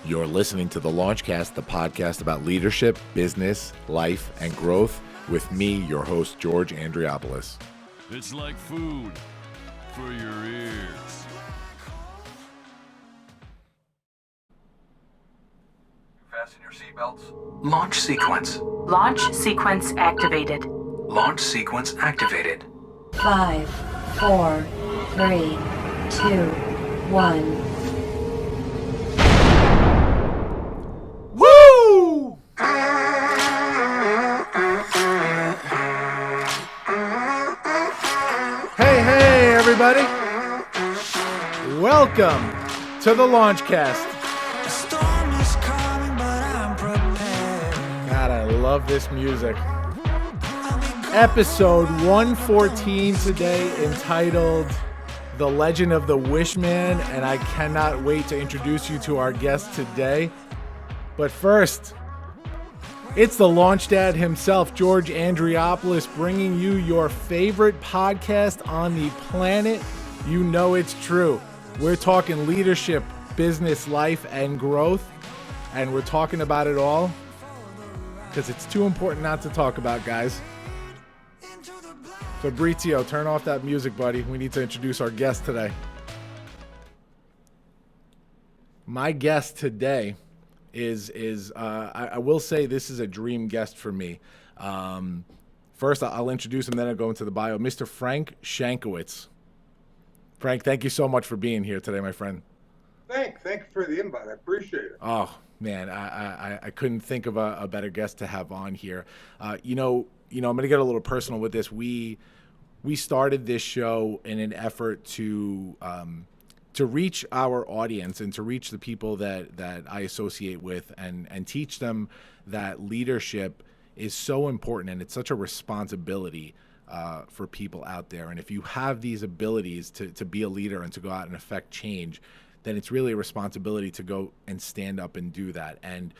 You're listening to the Launchcast, the podcast about leadership, business, life, and growth with me, your host, George Andriopoulos. It's like food for your ears. Fasten your seatbelts. Launch sequence. Launch sequence activated. Launch sequence activated. 5, 4, 3, 2, 1. Woo! Hey, everybody. Welcome to the Launchcast. God, I love this music. Episode 114 today, entitled The Legend of the Wishman, and I cannot wait to introduce you to our guest today. But first, it's the launch dad himself, George Andriopoulos, bringing you your favorite podcast on the planet. You know it's true. We're talking leadership, business, life, and growth, and we're talking about it all because it's too important not to talk about, guys. Fabrizio, turn off that music, buddy. We need to introduce our guest today. My guest today is I will say this is a dream guest for me. First, I'll introduce him, then I'll go into the bio. Mr. Frank Shankwitz. Frank, thank you so much for being here today, my friend. Thank you for the invite. I appreciate it. Oh, man, I couldn't think of a better guest to have on here. You know, I'm going to get a little personal with this. We started this show in an effort to reach our audience and to reach the people that I associate with and teach them that leadership is so important and it's such a responsibility for people out there. And if you have these abilities to be a leader and to go out and affect change, then it's really a responsibility to go and stand up and do that. And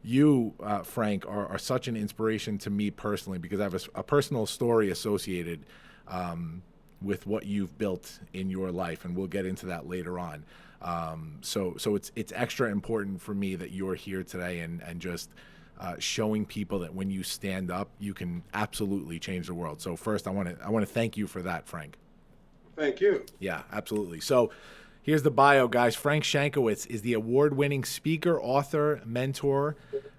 you, Frank, are such an inspiration to me personally because I have a personal story associated with what you've built in your life, and we'll get into that later on. So it's extra important for me that you're here today and just showing people that when you stand up, you can absolutely change the world. So first, I want to thank you for that, Frank. Thank you. Yeah, absolutely. So here's the bio, guys. Frank Shankwitz is the award-winning speaker, author, mentor,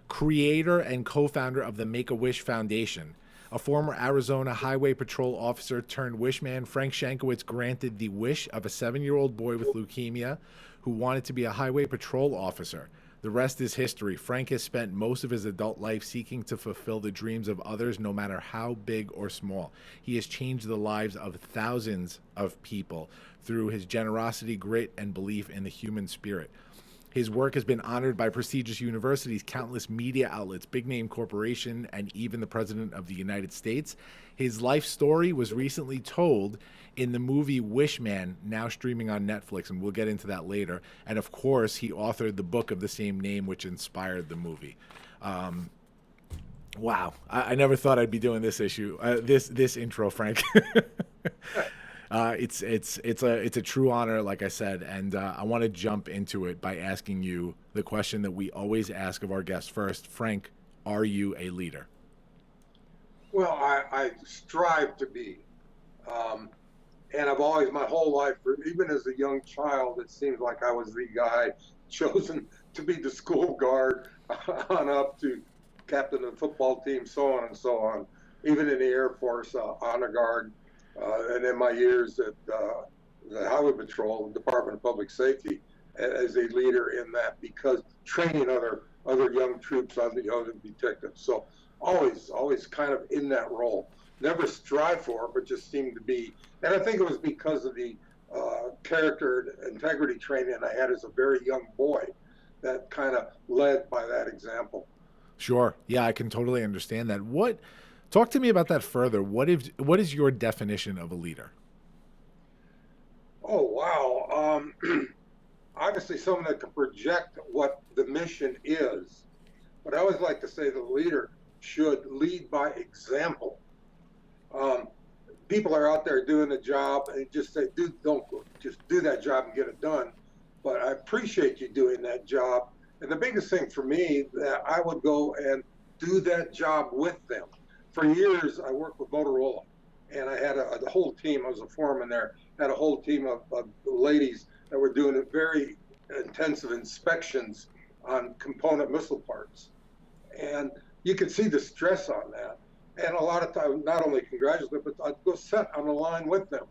creator, and co-founder of the Make-A-Wish Foundation. A former Arizona Highway Patrol officer turned wishman, Frank Shankwitz granted the wish of a 7-year-old boy with leukemia who wanted to be a highway patrol officer. The rest is history. Frank has spent most of his adult life seeking to fulfill the dreams of others, no matter how big or small. He has changed the lives of thousands of people through his generosity, grit, and belief in the human spirit. His work has been honored by prestigious universities, countless media outlets, big-name corporation, and even the President of the United States. His life story was recently told in the movie Wishman, now streaming on Netflix, and we'll get into that later. And of course, he authored the book of the same name, which inspired the movie. Wow, I never thought I'd be doing this intro, Frank. It's a true honor, like I said, and I want to jump into it by asking you the question that we always ask of our guests first. Frank, are you a leader? Well, I strive to be, and I've always, my whole life, even as a young child, it seemed like I was the guy chosen to be the school guard on up to captain of the football team, so on and so on. Even in the Air Force, honor guard. And in my years at the Highway Patrol, Department of Public Safety, as a leader in that, because training other young troops on the other detectives. So always kind of in that role. Never strive for it, but just seemed to be. And I think it was because of the character and integrity training I had as a very young boy that kind of led by that example. Sure. Yeah, I can totally understand that. Talk to me about that further. What is your definition of a leader? Oh, wow. Obviously someone that can project what the mission is. But I always like to say the leader should lead by example. People are out there doing a job and just say, dude, don't just do that job and get it done. but I appreciate you doing that job. And the biggest thing for me, that I would go and do that job with them. For years, I worked with Motorola, and I had a whole team. I was a foreman there. Had a whole team of ladies that were doing very intensive inspections on component missile parts, and you could see the stress on that. And a lot of times, not only congratulate them, but I'd go sit on the line with them.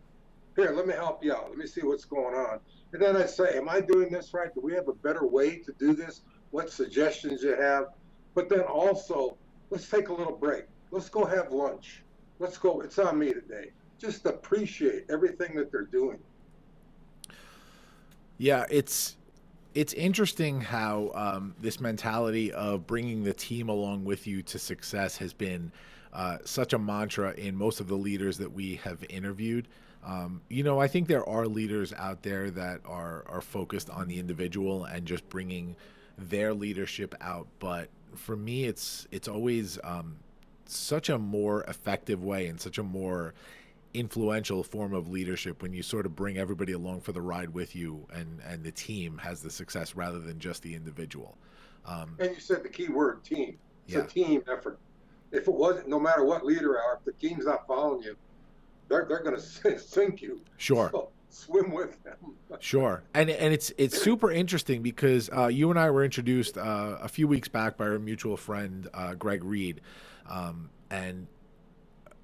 Here, let me help you out. Let me see what's going on. And then I'd say, am I doing this right? Do we have a better way to do this? What suggestions you have? But then also, let's take a little break. Let's go have lunch. Let's go. It's on me today. Just appreciate everything that they're doing. Yeah, it's interesting how this mentality of bringing the team along with you to success has been such a mantra in most of the leaders that we have interviewed. I think there are leaders out there that are focused on the individual and just bringing their leadership out. But for me, it's always such a more effective way and such a more influential form of leadership when you sort of bring everybody along for the ride with you, and the team has the success rather than just the individual. And you said the key word, team. It's Yeah. a team effort. If it wasn't, no matter what leader you are, if the team's not following you, they're going to sink you. Sure. So swim with them. Sure. And it's super interesting because you and I were introduced a few weeks back by our mutual friend, Greg Reed. And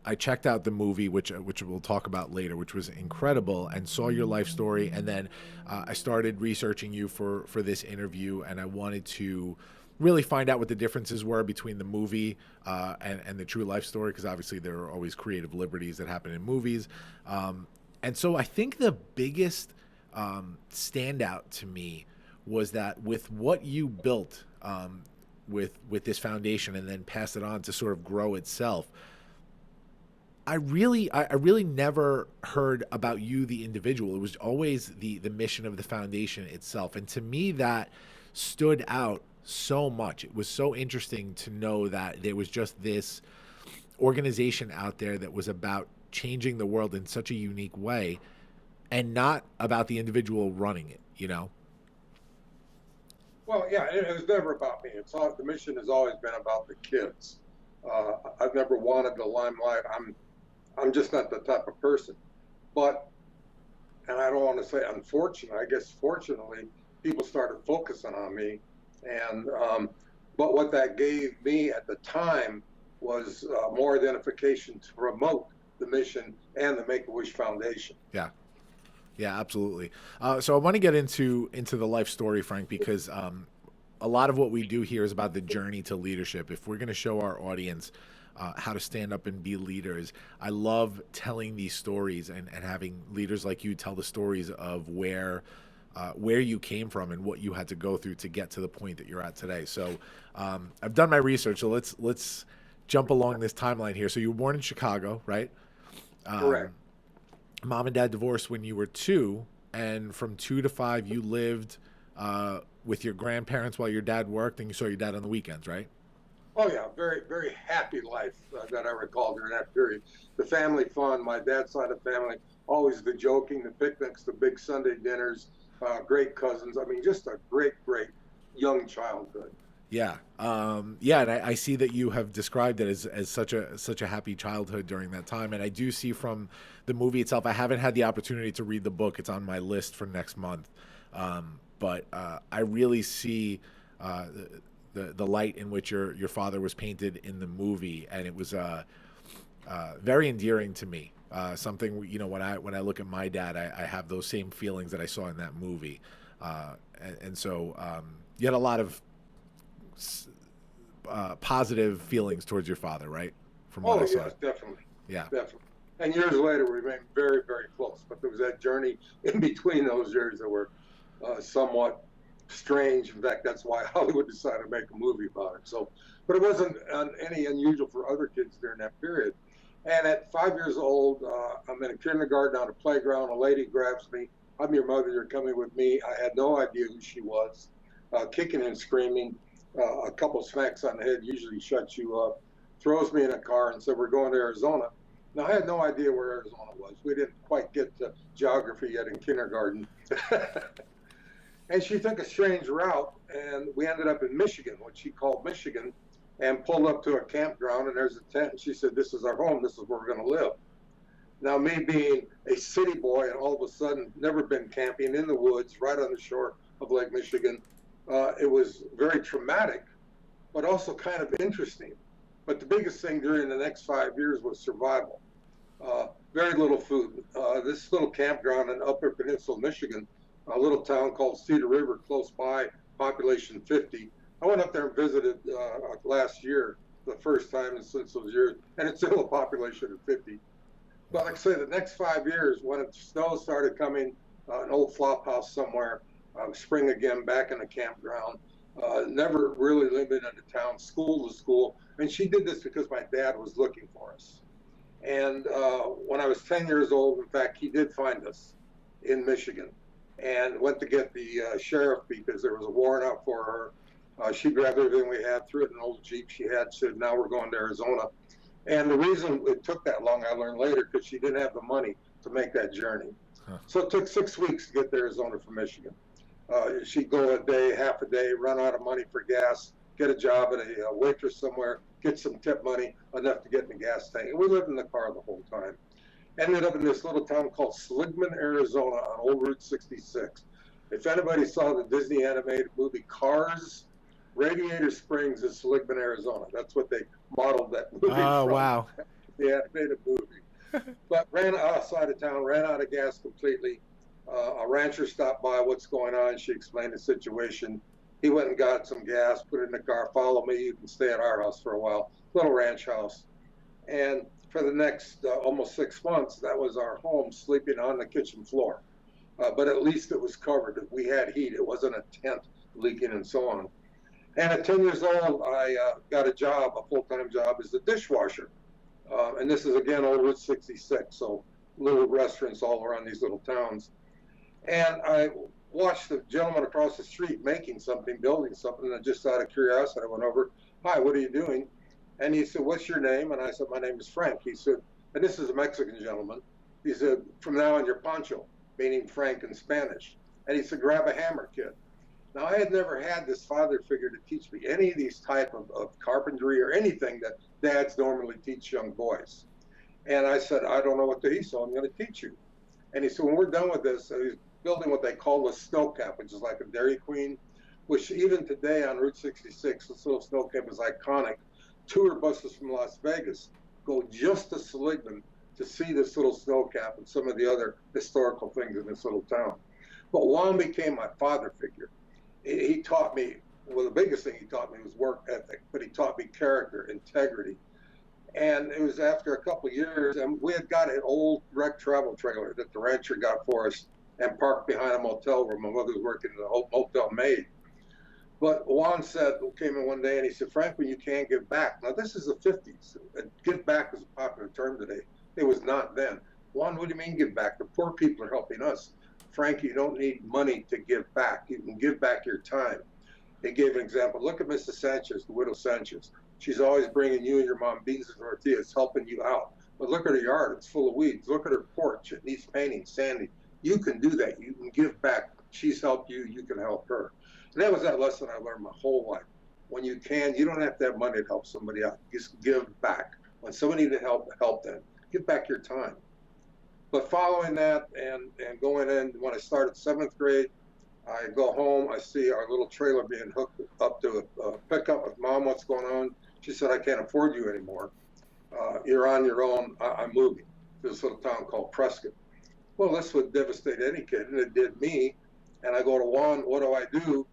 I checked out the movie, which we'll talk about later, which was incredible, and saw your life story. And then I started researching you for this interview, and I wanted to really find out what the differences were between the movie and the true life story, because obviously there are always creative liberties that happen in movies. And so I think the biggest standout to me was that with what you built with this foundation and then pass it on to sort of grow itself, I really never heard about you, the individual. It was always the mission of the foundation itself. And to me, that stood out so much. It was so interesting to know that there was just this organization out there that was about changing the world in such a unique way and not about the individual running it, Well, yeah, it was never about me. The mission has always been about the kids. I've never wanted the limelight. I'm just not the type of person. But, and I don't want to say unfortunately, I guess fortunately, people started focusing on me. And, but what that gave me at the time was more identification to promote the mission and the Make-A-Wish Foundation. Yeah. Yeah, absolutely. So I want to get into the life story, Frank, because a lot of what we do here is about the journey to leadership. If we're going to show our audience how to stand up and be leaders, I love telling these stories and having leaders like you tell the stories of where you came from and what you had to go through to get to the point that you're at today. So I've done my research. So let's jump along this timeline here. So you were born in Chicago, right? Correct. Mom and dad divorced when you were 2, and from 2 to 5 you lived with your grandparents while your dad worked, and you saw your dad on the weekends, right? Oh yeah, very, very happy life that I recall during that period. The family fun, my dad's side of the family, always the joking, the picnics, the big Sunday dinners, great cousins. I mean, just a great, great young childhood. Yeah. And I see that you have described it as such a happy childhood during that time. And I do see from the movie itself, I haven't had the opportunity to read the book. It's on my list for next month. But I really see the light in which your father was painted in the movie. And it was very endearing to me. Something, when I look at my dad, I have those same feelings that I saw in that movie. And so you had a lot of positive feelings towards your father, right? From what I saw. Yes, definitely. Yeah. Definitely. And years later, we remained very, very close. But there was that journey in between those years that were somewhat strange. In fact, that's why Hollywood decided to make a movie about it. So, but it wasn't any unusual for other kids during that period. And at 5 years old, I'm in a kindergarten on a playground. A lady grabs me. I'm your mother. You're coming with me. I had no idea who she was. Kicking and screaming. A couple smacks on the head usually shuts you up. Throws me in a car and said, "We're going to Arizona." Now, I had no idea where Arizona was. We didn't quite get to geography yet in kindergarten. And she took a strange route, and we ended up in Michigan, what she called Michigan, and pulled up to a campground, and there's a tent, and she said, this is our home, this is where we're going to live. Now, me being a city boy and all of a sudden never been camping in the woods right on the shore of Lake Michigan, it was very traumatic, but also kind of interesting. But the biggest thing during the next 5 years was survival. Very little food. This little campground in Upper Peninsula, Michigan, a little town called Cedar River, close by, population 50. I went up there and visited last year, the first time since those years, and it's still a population of 50. But like I say, the next 5 years, when the snow started coming, an old flop house somewhere, spring again, back in the campground, never really living in the town, school to school. And she did this because my dad was looking for us. And when I was 10 years old, in fact, he did find us in Michigan and went to get the sheriff because there was a warrant out for her. She grabbed everything we had, threw it in an old Jeep she had, said, now we're going to Arizona. And the reason it took that long, I learned later, because she didn't have the money to make that journey. So it took 6 weeks to get to Arizona from Michigan. She'd go a day, half a day, run out of money for gas, get a job at a waitress somewhere, get some tip money, enough to get in the gas tank. And we lived in the car the whole time. Ended up in this little town called Seligman, Arizona on Old Route 66. If anybody saw the Disney animated movie Cars, Radiator Springs is Seligman, Arizona. That's what they modeled that movie from. Wow. The animated movie. But ran outside of town, ran out of gas completely. A rancher stopped by, what's going on? She explained the situation. He went and got some gas, put it in the car, follow me, you can stay at our house for a while. Little ranch house. And for the next almost 6 months, that was our home, sleeping on the kitchen floor. But at least it was covered. We had heat. It wasn't a tent leaking and so on. And at 10 years old, I got a job, a full-time job as a dishwasher. And this is, again, Old Route 66, so little restaurants all around these little towns. And I watched the gentleman across the street making something, building something, and just out of curiosity, I went over, hi, what are you doing? And he said, what's your name? And I said, my name is Frank. He said, and this is a Mexican gentleman. He said, from now on, you're Pancho, meaning Frank in Spanish. And he said, grab a hammer, kid. Now, I had never had this father figure to teach me any of these type of carpentry or anything that dads normally teach young boys. And I said, I don't know what to teach, so I'm going to teach you. And he said, when we're done with this, he's building what they call a snow cap, which is like a Dairy Queen, which even today on Route 66, this little snow cap is iconic. Tour buses from Las Vegas go just to Seligman to see this little snow cap and some of the other historical things in this little town. But Juan became my father figure. He taught me, well, the biggest thing he taught me was work ethic, but he taught me character, integrity. And it was after a couple of years, and we had got an old wrecked travel trailer that the rancher got for us and parked behind a motel where my mother was working as a motel maid. But Juan came in one day and he said, Frank, when you can't give back. Now, this is the 50s. Give back is a popular term today. It was not then. Juan, what do you mean give back? The poor people are helping us. Frank, you don't need money to give back. You can give back your time. He gave an example. Look at Mrs. Sanchez, the widow Sanchez. She's always bringing you and your mom beans and tortillas, helping you out. But look at her yard. It's full of weeds. Look at her porch. It needs painting, sanding. You can do that. You can give back. She's helped you. You can help her. And that was that lesson I learned my whole life. When you can, you don't have to have money to help somebody out. Just give back. When somebody needs help them. Give back your time. But following that and going in, when I started 7th grade, I go home, I see our little trailer being hooked up to a pickup with Mom, what's going on? She said, I can't afford you anymore. You're on your own. I'm moving to this little town called Prescott. Well, this would devastate any kid, and it did me. And I go to Juan, what do I do?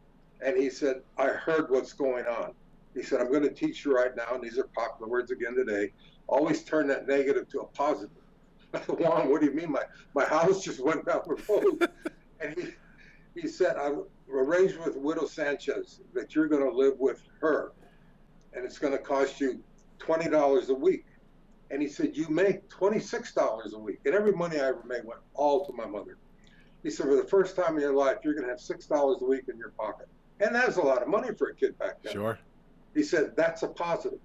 And he said, I heard what's going on. He said, I'm going to teach you right now, and these are popular words again today. Always turn that negative to a positive. Juan, what do you mean? My house just went down the road. And he said, I arranged with Widow Sanchez that you're going to live with her, and it's going to cost you $20 a week. And he said, you make $26 a week. And every money I ever made went all to my mother. He said, for the first time in your life, you're going to have $6 a week in your pocket. And that was a lot of money for a kid back then. Sure. He said, that's a positive.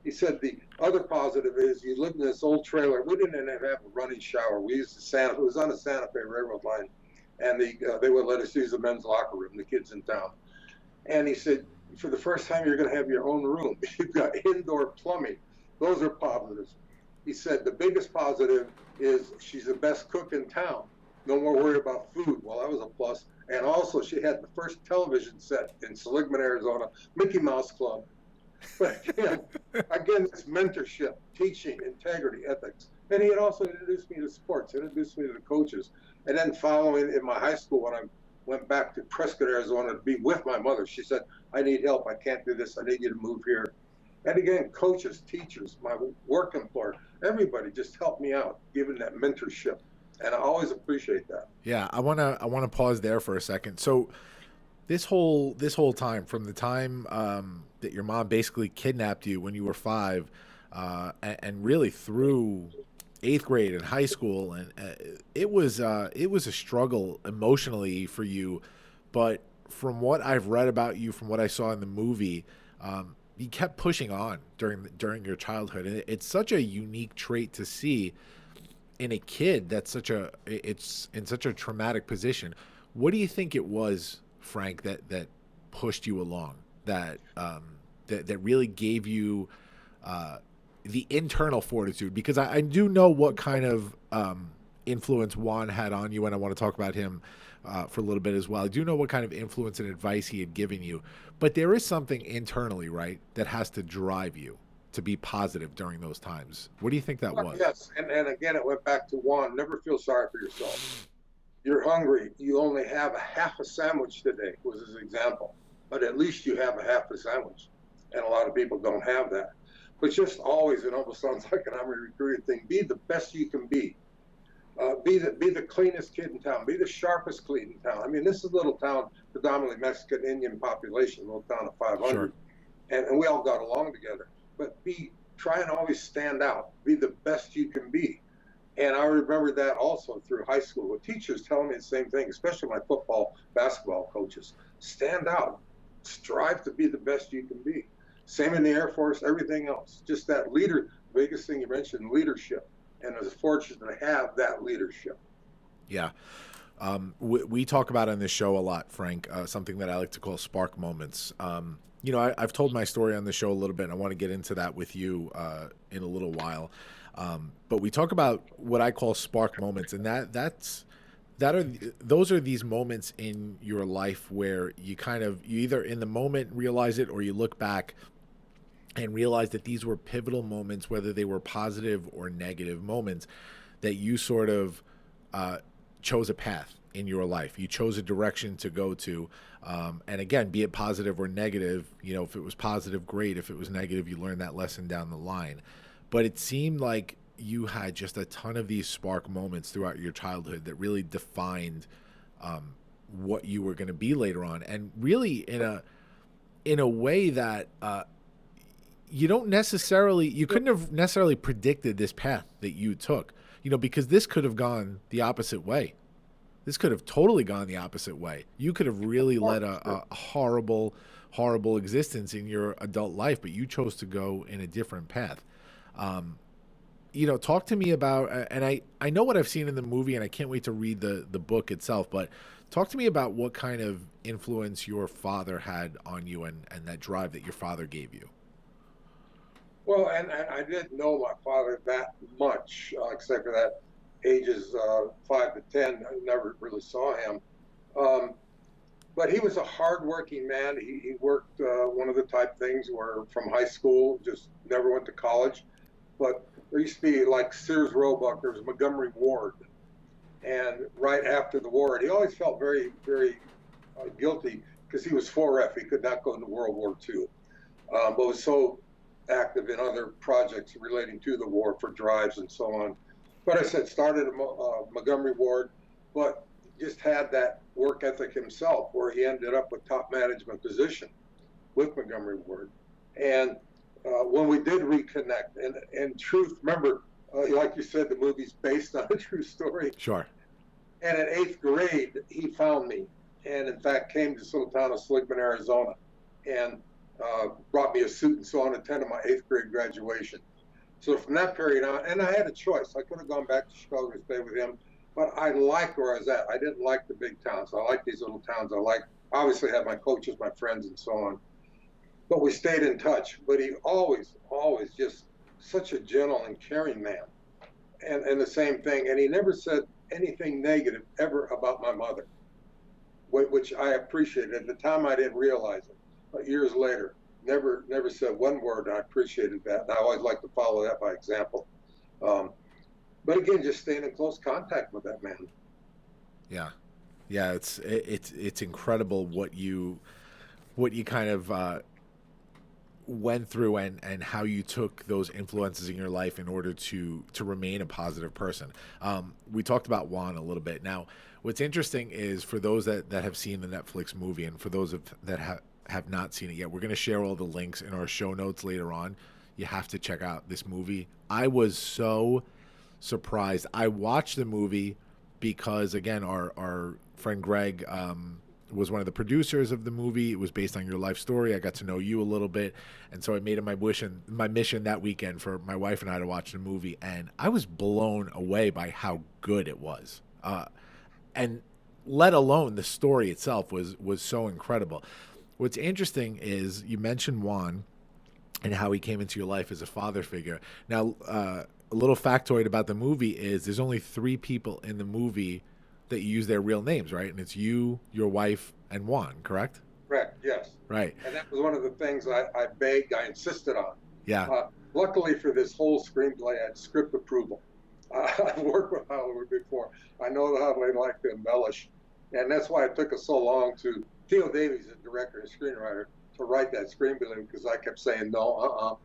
He said, the other positive is you lived in this old trailer. We didn't have a running shower. We used it was on the Santa Fe Railroad line. and they would let us use the men's locker room, the kids in town. And he said, for the first time, you're going to have your own room. You've got indoor plumbing. Those are positives. He said the biggest positive is she's the best cook in town. No more worried about food. Well, that was a plus. And also, she had the first television set in Seligman, Arizona, Mickey Mouse Club. But again, it's mentorship, teaching, integrity, ethics. And he had also introduced me to sports, introduced me to the coaches. And then following in my high school, when I went back to Prescott, Arizona to be with my mother, she said, I need help. I can't do this. I need you to move here. And again, coaches, teachers, my work employer, everybody just helped me out, giving that mentorship. And I always appreciate that. Yeah, I wanna pause there for a second. So this whole time, from the time that your mom basically kidnapped you when you were 5, and really through 8th grade and high school, and it was a struggle emotionally for you. But from what I've read about you, from what I saw in the movie, you kept pushing on during your childhood, and it's such a unique trait to see in a kid that's it's in such a traumatic position. What do you think it was, Frank, that pushed you along, that really gave you the internal fortitude? Because I do know what kind of influence Juan had on you, and I want to talk about him for a little bit as well. I do know what kind of influence and advice he had given you, but there is something internally, right, that has to drive you to be positive during those times. What do you think that was? Yes, and again, it went back to Juan. Never feel sorry for yourself. You're hungry. You only have a half a sandwich today, was his example. But at least you have a half a sandwich. And a lot of people don't have that. But just always, it almost sounds like an Army recruiting thing, be the best you can be. Be the cleanest kid in town. Be the sharpest kid in town. I mean, this is a little town, predominantly Mexican Indian population, a little town of 500. Sure. And we all got along together. But try and always stand out. Be the best you can be. And I remember that also through high school with teachers telling me the same thing, especially my football, basketball coaches. Stand out. Strive to be the best you can be. Same in the Air Force, everything else. Just that leader, biggest thing you mentioned, leadership. And I was fortunate to have that leadership. Yeah. We talk about on this show a lot, Frank, something that I like to call spark moments. I've told my story on the show a little bit, and I want to get into that with you in a little while. But we talk about what I call spark moments, and those are these moments in your life where you either in the moment realize it, or you look back and realize that these were pivotal moments, whether they were positive or negative moments, that you sort of chose a path in your life. You chose a direction to go to. And again, be it positive or negative, if it was positive, great. If it was negative, you learned that lesson down the line. But it seemed like you had just a ton of these spark moments throughout your childhood that really defined what you were going to be later on. And really in a way that you couldn't have necessarily predicted this path that you took, because this could have gone the opposite way. This could have totally gone the opposite way. You could have really led a horrible, horrible existence in your adult life, but you chose to go in a different path. Talk to me about, and I know what I've seen in the movie, and I can't wait to read the book itself, but talk to me about what kind of influence your father had on you and that drive that your father gave you. Well, and I didn't know my father that much, except for that ages 5 to 10. I never really saw him. But he was a hardworking man. He worked one of the type things where from high school, just never went to college. But there used to be like Sears Roebuck, there was Montgomery Ward. And right after the war, and he always felt very, very guilty because he was 4F. He could not go into World War II, but was so active in other projects relating to the war for drives and so on. But I said, started at Montgomery Ward, but just had that work ethic himself, where he ended up with top management position with Montgomery Ward. And when we did reconnect, and truth, remember, like you said, the movie's based on a true story. Sure. And in 8th grade, he found me, and in fact came to this little town of Seligman, Arizona, and brought me a suit and so on, attended my 8th grade graduation. So from that period on, and I had a choice. I could have gone back to Chicago to stay with him, but I liked where I was at. I didn't like the big towns. I like these little towns. Obviously had my coaches, my friends, and so on. But we stayed in touch. But he always just such a gentle and caring man. And the same thing. And he never said anything negative ever about my mother, which I appreciated. At the time, I didn't realize it. But years later, never said one word. And I appreciated that. And I always like to follow that by example. But again, just staying in close contact with that man. Yeah, it's incredible what you kind of went through and how you took those influences in your life in order to remain a positive person. We talked about Juan a little bit. Now, what's interesting is for those that have seen the Netflix movie, and for those that have not seen it yet, we're going to share all the links in our show notes later on. You have to check out this movie. I was so surprised. I watched the movie because, again, our friend Greg was one of the producers of the movie. It was based on your life story. I got to know you a little bit, and so I made it my mission that weekend for my wife and I to watch the movie, and I was blown away by how good it was, and let alone the story itself was so incredible. What's interesting is you mentioned Juan and how he came into your life as a father figure. Now, a little factoid about the movie is there's only 3 people in the movie that use their real names, right? And it's you, your wife, and Juan, correct? Correct, yes. Right. And that was one of the things I begged, I insisted on. Yeah. Luckily for this whole screenplay, I had script approval. I've worked with Hollywood before. I know how they like to embellish. And that's why it took us so long to, Theo Davies, the director and screenwriter, to write that screenplay, because I kept saying, no,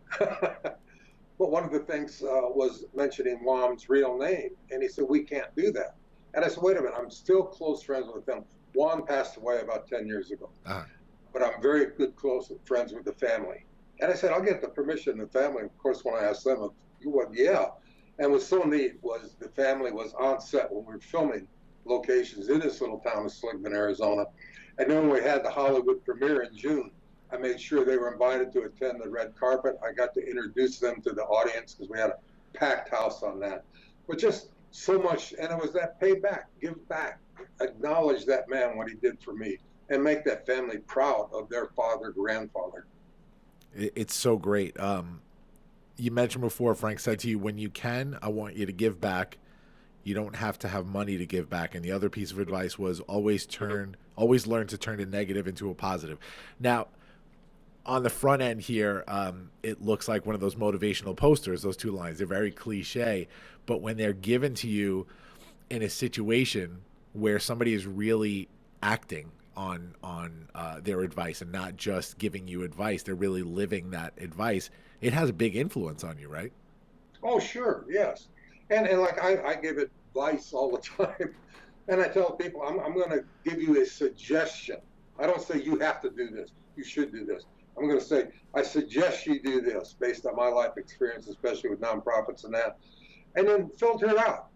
But one of the things was mentioning Juan's real name. And he said, we can't do that. And I said, wait a minute, I'm still close friends with them. Juan passed away about 10 years ago. But I'm very good, close friends with the family. And I said, I'll get the permission of the family. Of course, when I asked them, you went, yeah. And what's so neat was the family was on set when we were filming locations in this little town of Sligman, Arizona. And then when we had the Hollywood premiere in June, I made sure they were invited to attend the red carpet. I got to introduce them to the audience because we had a packed house on that. But just so much, and it was that pay back, give back, acknowledge that man, what he did for me, and make that family proud of their father, grandfather. It's so great. You mentioned before, Frank said to you, when you can, I want you to give back. You don't have to have money to give back. And the other piece of advice was always learn to turn a negative into a positive. Now, on the front end here, it looks like one of those motivational posters, those 2 lines. They're very cliche, but when they're given to you in a situation where somebody is really acting on their advice and not just giving you advice, they're really living that advice, it has a big influence on you, right? Oh, sure, yes. And like I give advice all the time. And I tell people, I'm going to give you a suggestion. I don't say you have to do this. You should do this. I'm going to say, I suggest you do this based on my life experience, especially with nonprofits and that. And then filter it out.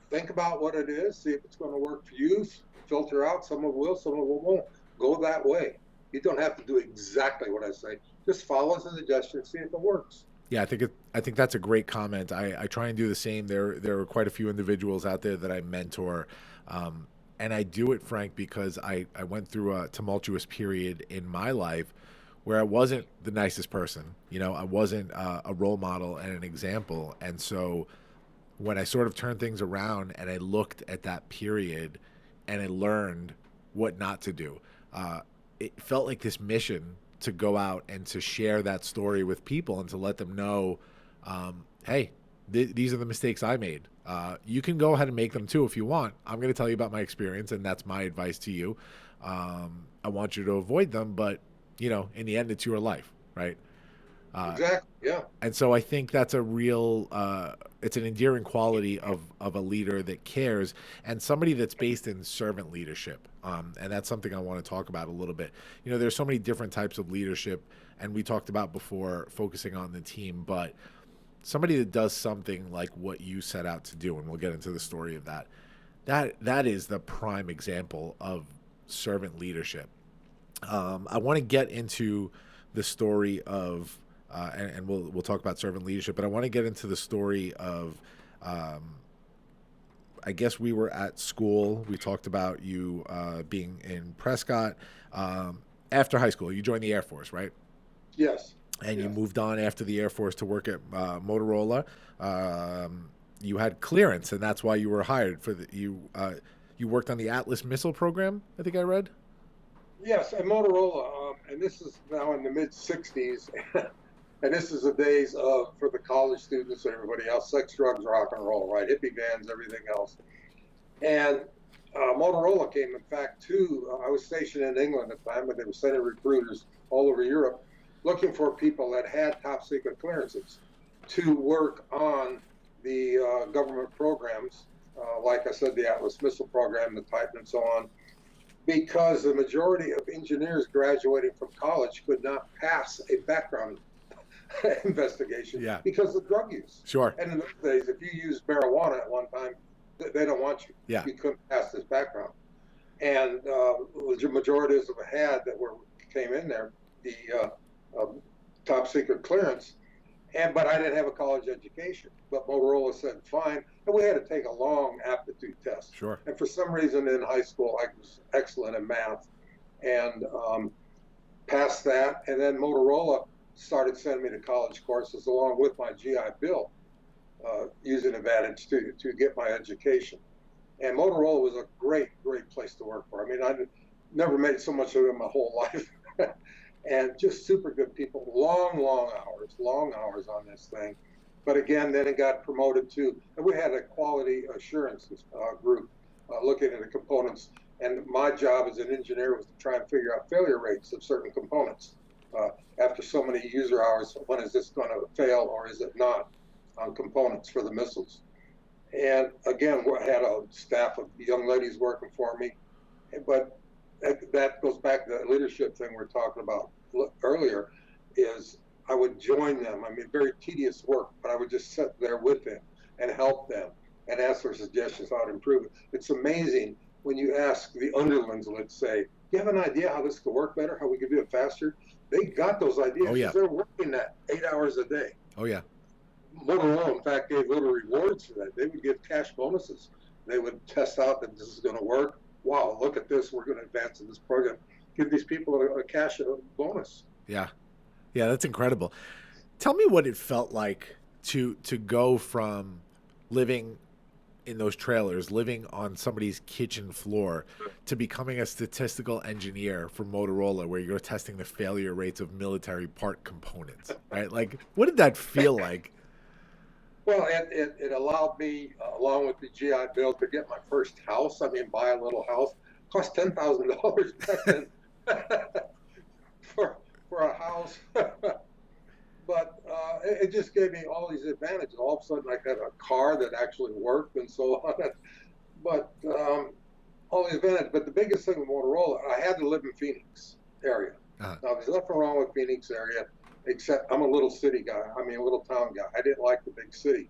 Think about what it is. See if it's going to work for you. Filter out. Some of it will, some of it won't. Go that way. You don't have to do exactly what I say. Just follow the suggestion, see if it works. Yeah, I think that's a great comment. I try and do the same. There are quite a few individuals out there that I mentor, and I do it, Frank, because I went through a tumultuous period in my life where I wasn't the nicest person. You know, I wasn't a role model and an example. And so when I sort of turned things around and I looked at that period and I learned what not to do, it felt like this mission to go out and to share that story with people and to let them know, hey, these are the mistakes I made. You can go ahead and make them too if you want. I'm going to tell you about my experience, and that's my advice to you. I want you to avoid them, but you know, in the end, it's your life, right? Exactly. Yeah. And so I think that's a real, it's an endearing quality of a leader that cares and somebody that's based in servant leadership. And that's something I want to talk about a little bit. You know, there's so many different types of leadership, and we talked about before focusing on the team, but somebody that does something like what you set out to do, and we'll get into the story of that, that is the prime example of servant leadership. I want to get into the story of, and we'll talk about servant leadership, but I want to get into the story of I guess we were at school. We talked about you being in Prescott. After high school, you joined the Air Force, right? Yes. And you Yes. moved on after the Air Force to work at Motorola. You had clearance, and that's why you were hired for you worked on the Atlas missile program, I think I read. Yes, at Motorola, and this is now in the mid '60s, and this is the days of, for the college students and everybody else, sex, drugs, rock and roll, right? Hippie bands, everything else. And Motorola came, in fact, I was stationed in England at the time, but they were sending recruiters all over Europe looking for people that had top secret clearances to work on the government programs, like I said, the Atlas missile program, the Titan, and so on, because the majority of engineers graduating from college could not pass a background investigation because of drug use. Sure. And in those days, if you used marijuana at one time, they don't want you. Yeah. You couldn't pass this background. And the majorities of had that came in there, the top secret clearance, but I didn't have a college education. But Motorola said fine, and we had to take a long aptitude test. Sure. And for some reason in high school, I was excellent in math, and passed that. And then Motorola started sending me to college courses along with my GI Bill, using Advantage to get my education. And Motorola was a great place to work for. I mean, I never made so much of it in my whole life. And just super good people, long hours on this thing. But again, then it got promoted to, and we had a quality assurance group looking at the components. And my job as an engineer was to try and figure out failure rates of certain components. After so many user hours, when is this going to fail or is it not on components for the missiles? And again, I had a staff of young ladies working for me, but that goes back to the leadership thing we're talking about earlier, is I would join them. I mean, very tedious work, but I would just sit there with them and help them and ask for suggestions how to improve it. It's amazing when you ask the underlings, let's say, you have an idea how this could work better, how we could do it faster? They got those ideas. Oh, yeah. They're working that 8 hours a day. Oh, yeah. Motorola, in fact, gave little rewards for that. They would give cash bonuses. They would test out that this is going to work. Wow, look at this. We're going to advance in this program. Give these people a cash bonus. Yeah. Yeah, that's incredible. Tell me what it felt like to go from living in those trailers, living on somebody's kitchen floor, to becoming a statistical engineer for Motorola, where you're testing the failure rates of military part components, right? Like, what did that feel like? Well, it allowed me, along with the GI Bill, to get my first house. I mean, buy a little house. It cost $10,000 back then for a house. But it just gave me all these advantages. All of a sudden, I had a car that actually worked and so on. But all these advantages. But the biggest thing with Motorola, I had to live in Phoenix area. Now, there's nothing wrong with Phoenix area, except I'm a little city guy. I mean, a little town guy. I didn't like the big city.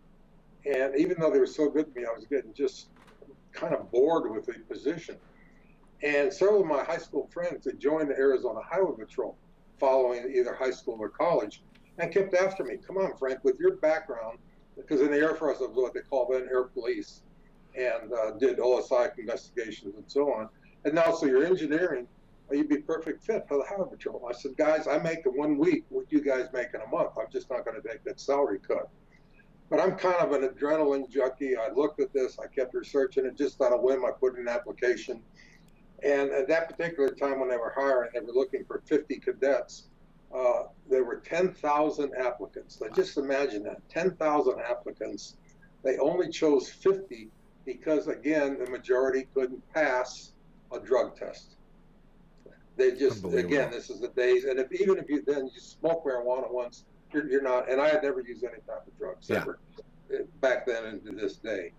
And even though they were so good to me, I was getting just kind of bored with the position. And several of my high school friends had joined the Arizona Highway Patrol following either high school or college and kept after me. Come on, Frank, with your background, because in the Air Force I was what they call then Air Police, and did OSI investigations and so on. And now, so you're engineering, you'd be perfect fit for the Highway Patrol. I said, guys, I make in 1 week what you guys make in a month. I'm just not going to take that salary cut. But I'm kind of an adrenaline junkie. I looked at this, I kept researching it, just on a whim, I put in an application. And at that particular time when they were hiring, they were looking for 50 cadets. There were 10,000 applicants. Now just imagine that, 10,000 applicants. They only chose 50 because, again, the majority couldn't pass a drug test. They just, again, this is the days, and even if you smoke marijuana once, you're not, and I had never used any type of drugs ever back then and to this day.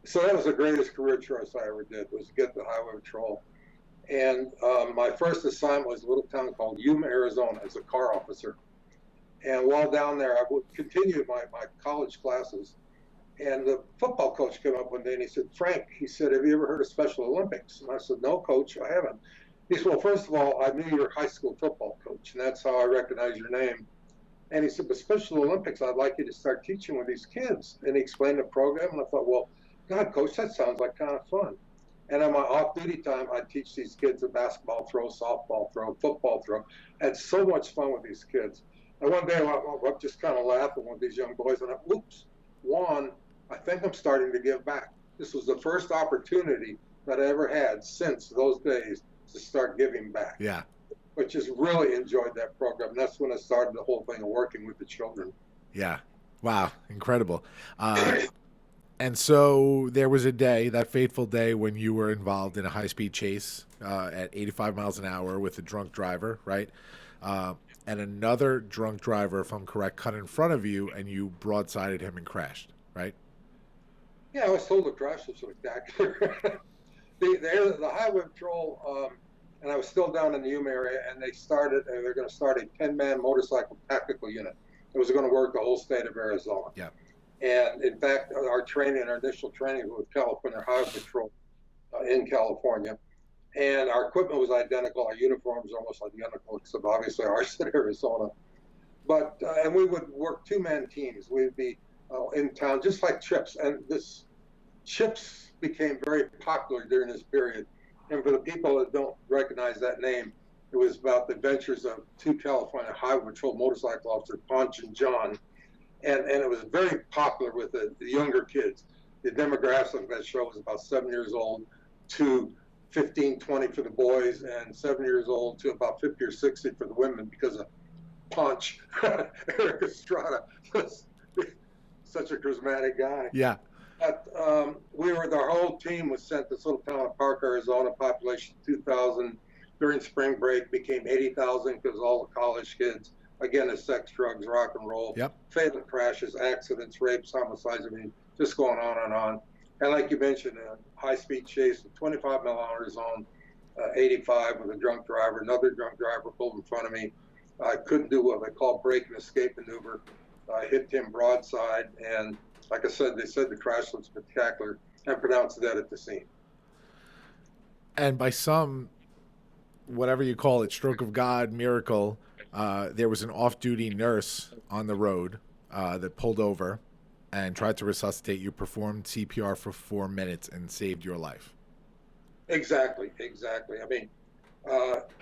So that was the greatest career choice I ever did, was to get the Highway Patrol. And my first assignment was a little town called Yuma, Arizona, as a car officer. And while down there, I would continue my college classes. And the football coach came up one day and he said, Frank, he said, have you ever heard of Special Olympics? And I said, no, coach, I haven't. He said, well, first of all, I knew your high school football coach, and that's how I recognize your name. And he said, but Special Olympics, I'd like you to start teaching with these kids. And he explained the program, and I thought, well, God, Coach, that sounds like kind of fun. And on my off-duty time, I teach these kids a basketball throw, softball throw, football throw. I had so much fun with these kids. And one day, I'm just kind of laughing with these young boys, and oops, Juan, I think I'm starting to give back. This was the first opportunity that I ever had since those days to start giving back. Yeah. But just really enjoyed that program. That's when I started the whole thing of working with the children. Yeah. Wow. Incredible. And so there was a day, that fateful day, when you were involved in a high-speed chase at 85 miles an hour with a drunk driver, right? And another drunk driver, if I'm correct, cut in front of you, and you broadsided him and crashed, right? Yeah, I was told the crash was spectacular. the highway patrol, and I was still down in the Yuma area, and they're going to start a 10-man motorcycle tactical unit. It was going to work the whole state of Arizona. Yeah. And in fact, our initial training was with California Highway Patrol in California. And our equipment was identical. Our uniforms were almost identical, except obviously ours in Arizona. But, and we would work 2-man teams. We'd be in town, just like Chips. And Chips became very popular during this period. And for the people that don't recognize that name, it was about the adventures of 2 California Highway Patrol motorcycle officers, Ponch and John. And it was very popular with the younger kids. The demographic of that show was about 7 years old to 15, 20 for the boys, and 7 years old to about 50 or 60 for the women, because of Ponch. Eric Estrada was such a charismatic guy. Yeah. But our whole team was sent to this little town of Park, Arizona, population 2,000. During spring break became 80,000 because all the college kids. Again, it's sex, drugs, rock and roll, fatal crashes, accidents, rapes, homicides. I mean, just going on and on. And like you mentioned, a high-speed chase with 25-mile-an-hour zone, 85 with a drunk driver. Another drunk driver pulled in front of me. I couldn't do what they call break and escape maneuver. I hit him broadside, and like I said, they said the crash was spectacular and pronounced dead at the scene. And by some, whatever you call it, stroke of God, miracle, there was an off-duty nurse on the road that pulled over and tried to resuscitate you, performed CPR for 4 minutes, and saved your life. Exactly. I mean,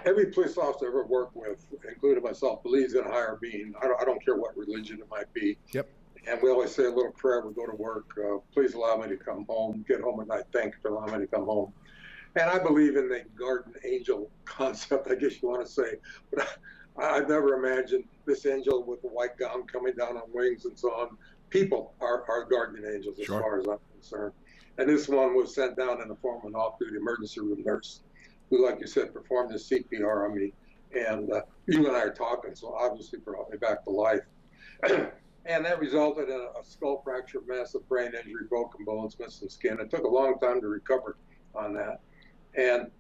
every police officer I ever worked with, including myself, believes in a higher being. I don't care what religion it might be. Yep. And we always say a little prayer when we go to work. Please allow me to come home, get home at night. Thank you for allowing me to come home. And I believe in the guardian angel concept, I guess you want to say. But I've never imagined this angel with the white gown coming down on wings and so on. People are guardian angels as far as I'm concerned. And this one was sent down in the form of an off-duty emergency room nurse who, like you said, performed the CPR on me. And you and I are talking, so obviously brought me back to life. And that resulted in a skull fracture, massive brain injury, broken bones, missing skin. It took a long time to recover on that. And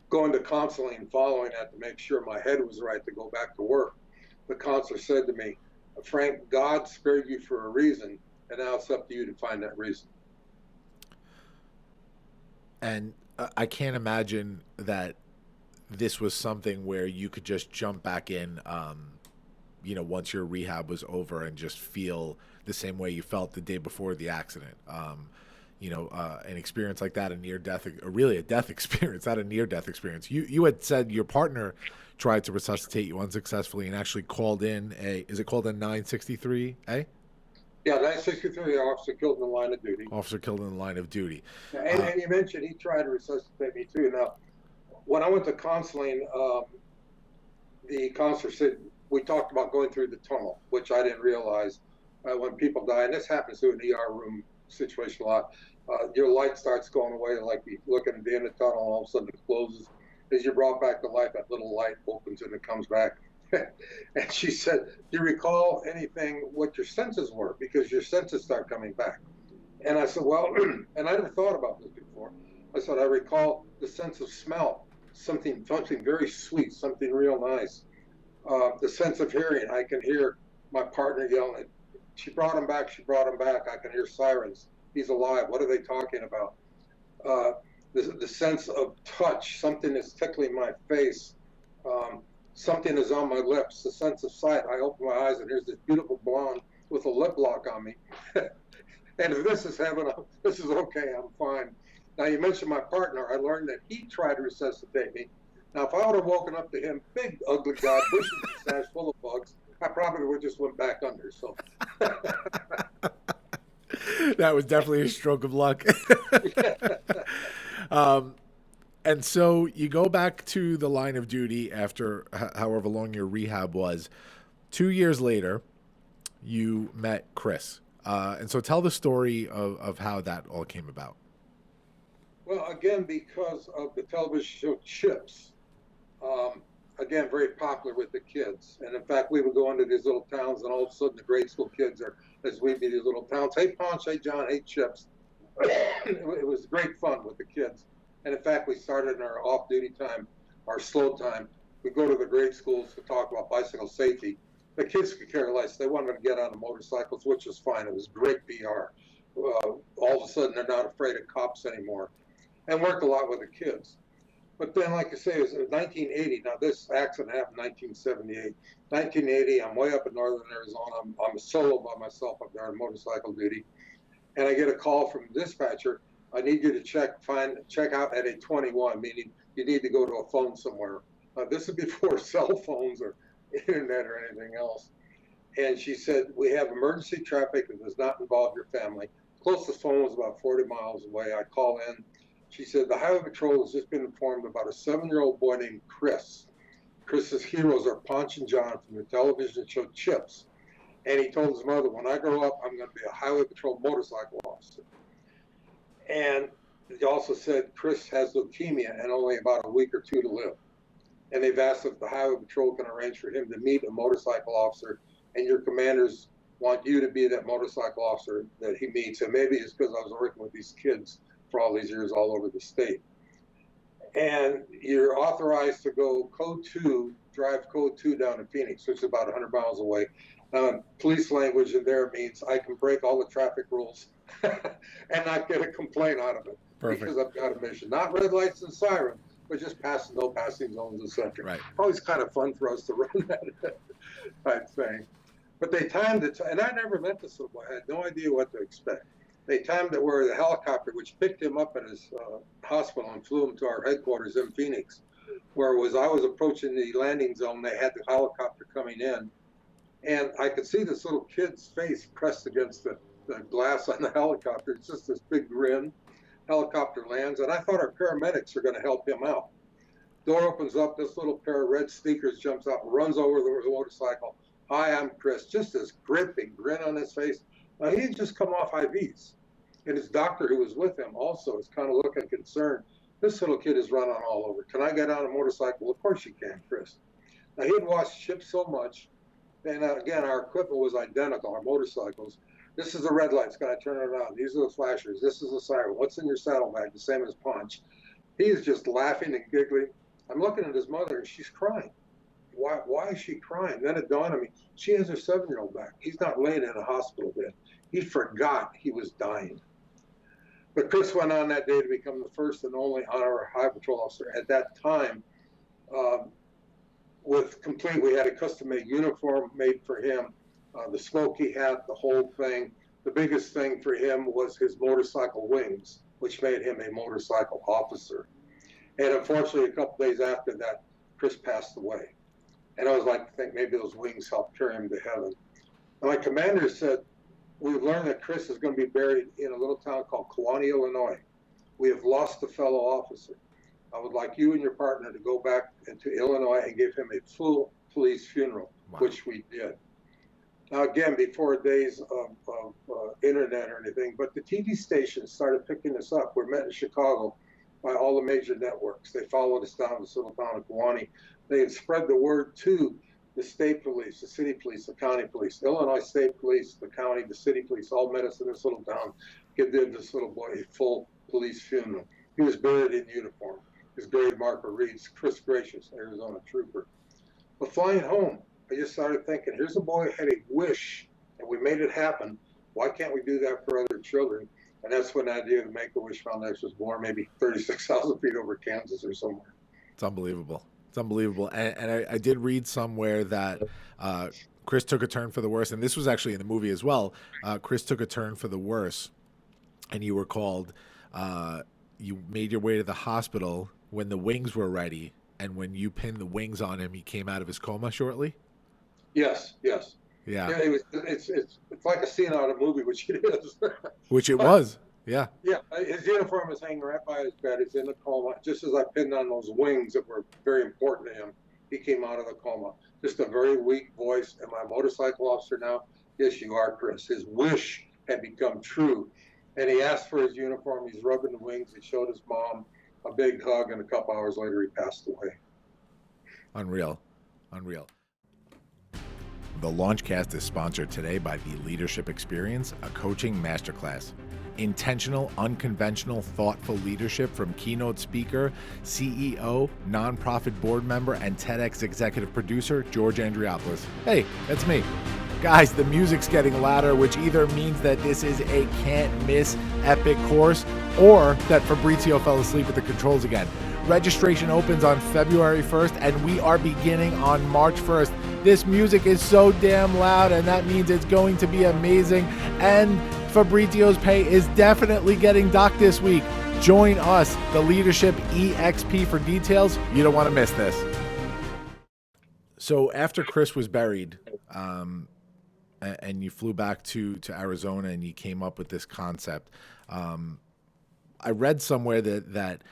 going to counseling following that to make sure my head was right to go back to work, the counselor said to me, Frank, God spared you for a reason, and now it's up to you to find that reason. And I can't imagine that this was something where you could just jump back in, once your rehab was over and just feel the same way you felt the day before the accident. An experience like that, a death experience, not a near-death experience. You had said your partner tried to resuscitate you unsuccessfully and actually called in is it called a 963, eh? Yeah, 963, officer killed in the line of duty. Officer killed in the line of duty. And you mentioned he tried to resuscitate me too. Now, when I went to counseling, the counselor said, we talked about going through the tunnel, which I didn't realize when people die, and this happens to an ER room situation a lot. Your light starts going away, like you looking at the end of the tunnel, and all of a sudden it closes. As you're brought back to life, that little light opens and it comes back. And she said, do you recall anything, what your senses were? Because your senses start coming back. And I said, well, and I never thought about this before. I said, I recall the sense of smell, something very sweet, something real nice. The sense of hearing, I can hear my partner yelling, she brought him back, I can hear sirens. He's alive. What are they talking about? The sense of touch, something is tickling my face. Something is on my lips. The sense of sight. I open my eyes and there's this beautiful blonde with a lip lock on me. And if this is heaven, this is okay, I'm fine. Now, you mentioned my partner. I learned that he tried to resuscitate me. Now, if I would have woken up to him, big, ugly guy, bushy mustache, full of bugs, I probably would just went back under. So that was definitely a stroke of luck. And so you go back to the line of duty after however long your rehab was. 2 years later, you met Chris. And so tell the story of how that all came about. Well, again, because of the television show Chips, again, very popular with the kids. And in fact, we would go into these little towns, and all of a sudden the grade school kids are, as we'd be these little towns, hey, Ponch, hey, John, hey, Chips. It was great fun with the kids. And in fact, we started in our off-duty time, our slow time. We go to the grade schools to talk about bicycle safety. The kids could care less. They wanted to get on the motorcycles, which was fine. It was great PR. All of a sudden, they're not afraid of cops anymore. And worked a lot with the kids. But then, like I say, it was 1980. Now, this accident happened in 1978. 1980, I'm way up in northern Arizona. I'm solo by myself up there on motorcycle duty. And I get a call from the dispatcher. I need you to check out at a 21, meaning you need to go to a phone somewhere. This is before cell phones or internet or anything else. And she said, we have emergency traffic that does not involve your family. Closest phone was about 40 miles away. I call in. She said, the Highway Patrol has just been informed about a 7-year-old boy named Chris. Chris's heroes are Ponch and John from the television show Chips. And he told his mother, when I grow up, I'm going to be a Highway Patrol motorcycle officer. And he also said Chris has leukemia and only about a week or two to live. And they've asked if the Highway Patrol can arrange for him to meet a motorcycle officer, and your commanders want you to be that motorcycle officer that he meets. And maybe it's because I was working with these kids for all these years all over the state. And you're authorized to go code 2, drive code 2 down to Phoenix, which is about 100 miles away. Police language in there means I can break all the traffic rules and not get a complaint out of it. Perfect. Because I've got a mission. Not red lights and sirens, but just passing, no passing zones, etc. Right. Always kind of fun for us to run that type thing. But they timed it, and I never met this little boy. I had no idea what to expect. They timed it where the helicopter, which picked him up at his hospital and flew him to our headquarters in Phoenix, where I was approaching the landing zone, they had the helicopter coming in, and I could see this little kid's face pressed against the glass on the helicopter. It's just this big grin. Helicopter lands, and I thought our paramedics are going to help him out. Door opens up, this little pair of red sneakers jumps out and runs over the motorcycle. Hi, I'm Chris. Just this gripping grin on his face. Now, he had just come off IVs. And his doctor who was with him also is kind of looking concerned. This little kid is running all over. Can I get on a motorcycle? Well, of course you can, Chris. Now, he had watched Chips so much. And again, our equipment was identical, our motorcycles. This is the red lights. Can I turn it on? These are the flashers. This is the siren. What's in your saddlebag? The same as Ponch. He is just laughing and giggling. I'm looking at his mother, and she's crying. Why is she crying? Then it dawned on me, she has her 7-year-old back. He's not laying in a hospital bed. He forgot he was dying. But Chris went on that day to become the first and only honorary Highway Patrol officer. At that time, we had a custom-made uniform made for him, the smoky hat, the whole thing. The biggest thing for him was his motorcycle wings, which made him a motorcycle officer. And unfortunately, a couple days after that, Chris passed away. And I was like to think maybe those wings helped carry him to heaven. And my commander said, we've learned that Chris is going to be buried in a little town called Kewanee, Illinois. We have lost a fellow officer. I would like you and your partner to go back into Illinois and give him a full police funeral, wow. Which we did. Now, again, before days of internet or anything, but the TV stations started picking us up. We're met in Chicago by all the major networks. They followed us down to this little town of Kewanee. They had spread the word to the state police, the city police, the county police, Illinois State Police, the county, the city police, all met us in this little town, give this little boy a full police funeral. He was buried in uniform. His grave marker reads, Chris Gracious, Arizona Trooper. But flying home, I just started thinking, here's a boy who had a wish, and we made it happen. Why can't we do that for other children? And that's when the idea of the Make-A-Wish Foundation was born, maybe 36,000 feet over Kansas or somewhere. It's unbelievable. It's unbelievable. And I did read somewhere that Chris took a turn for the worse, and this was actually in the movie as well. Chris took a turn for the worse, and you were called. You made your way to the hospital when the wings were ready, and when you pinned the wings on him, he came out of his coma shortly. Yes. Yeah. It's like a scene out of a movie, which it is. Which it was. Yeah. Yeah, his uniform was hanging right by his bed. He's in the coma. Just as I pinned on those wings that were very important to him, he came out of the coma. Just a very weak voice. Am I a motorcycle officer now? Yes, you are, Chris. His wish had become true. And he asked for his uniform. He's rubbing the wings. He showed his mom a big hug, and a couple hours later, he passed away. Unreal. The Launchcast is sponsored today by the Leadership Experience, a coaching masterclass. Intentional, unconventional, thoughtful leadership from keynote speaker, CEO, nonprofit board member, and TEDx executive producer, George Andriopoulos. Hey, that's me. Guys, the music's getting louder, which either means that this is a can't-miss epic course, or that Fabrizio fell asleep at the controls again. Registration opens on February 1st, and we are beginning on March 1st. This music is so damn loud, and that means it's going to be amazing. And Fabrizio's pay is definitely getting docked this week. Join us, the Leadership EXP, for details. You don't want to miss this. So after Chris was buried, and you flew back to Arizona and you came up with this concept, I read somewhere that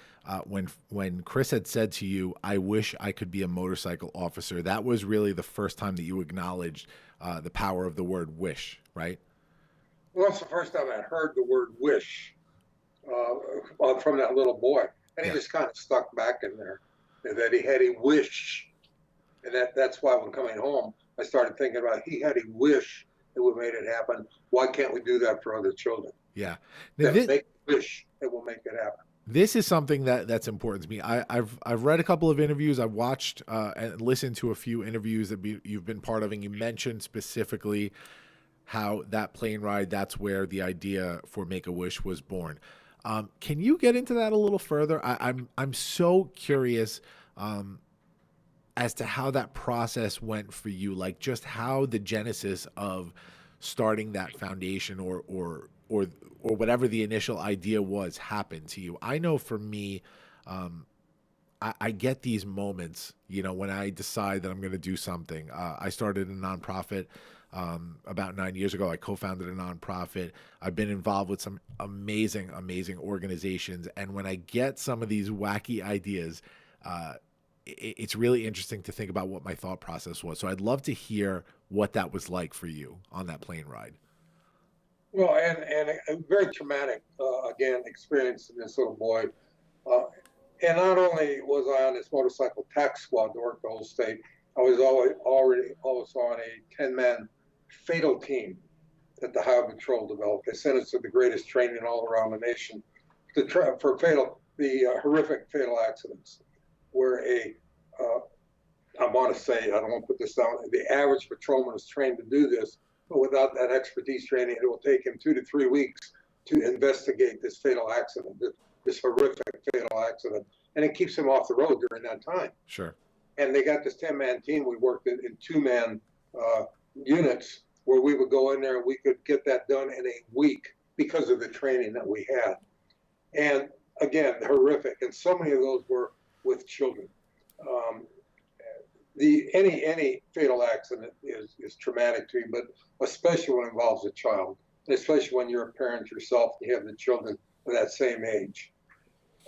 when Chris had said to you, "I wish I could be a motorcycle officer," that was really the first time that you acknowledged the power of the word wish, right? Well, that's the first time I heard the word wish from that little boy. And he just kind of stuck back in there, that he had a wish. And that's why when coming home, I started thinking about, he had a wish that would made it happen. Why can't we do that for other children? Yeah. Make a wish, it will make it happen. This is something that's important to me. I've read a couple of interviews. I've watched and listened to a few interviews that you've been part of, and you mentioned specifically how that plane ride, that's where the idea for Make-A-Wish was born. Can you get into that a little further? I'm so curious as to how that process went for you, like just how the genesis of starting that foundation or whatever the initial idea was happened to you. I know for me, I get these moments, when I decide that I'm going to do something. I started a nonprofit about 9 years ago. I co-founded a nonprofit. I've been involved with some amazing organizations. And when I get some of these wacky ideas, it's really interesting to think about what my thought process was. So I'd love to hear what that was like for you on that plane ride. Well, and a very traumatic, again, experience in this little boy. And not only was I on this motorcycle tax squad to work the whole state, I was already on a 10-man fatal team that the Highway Patrol developed. They sent us to the greatest training all around the nation for the horrific fatal accidents, where I want to say, I don't want to put this down, the average patrolman is trained to do this, but without that expertise training, it will take him 2 to 3 weeks to investigate this fatal accident, this horrific fatal accident, and it keeps him off the road during that time. Sure. And they got this 10-man team. We worked in 2-man units where we would go in there and we could get that done in a week because of the training that we had. And again, horrific. And so many of those were with children. Any fatal accident is traumatic to you, but especially when it involves a child, especially when you're a parent yourself and you have the children of that same age.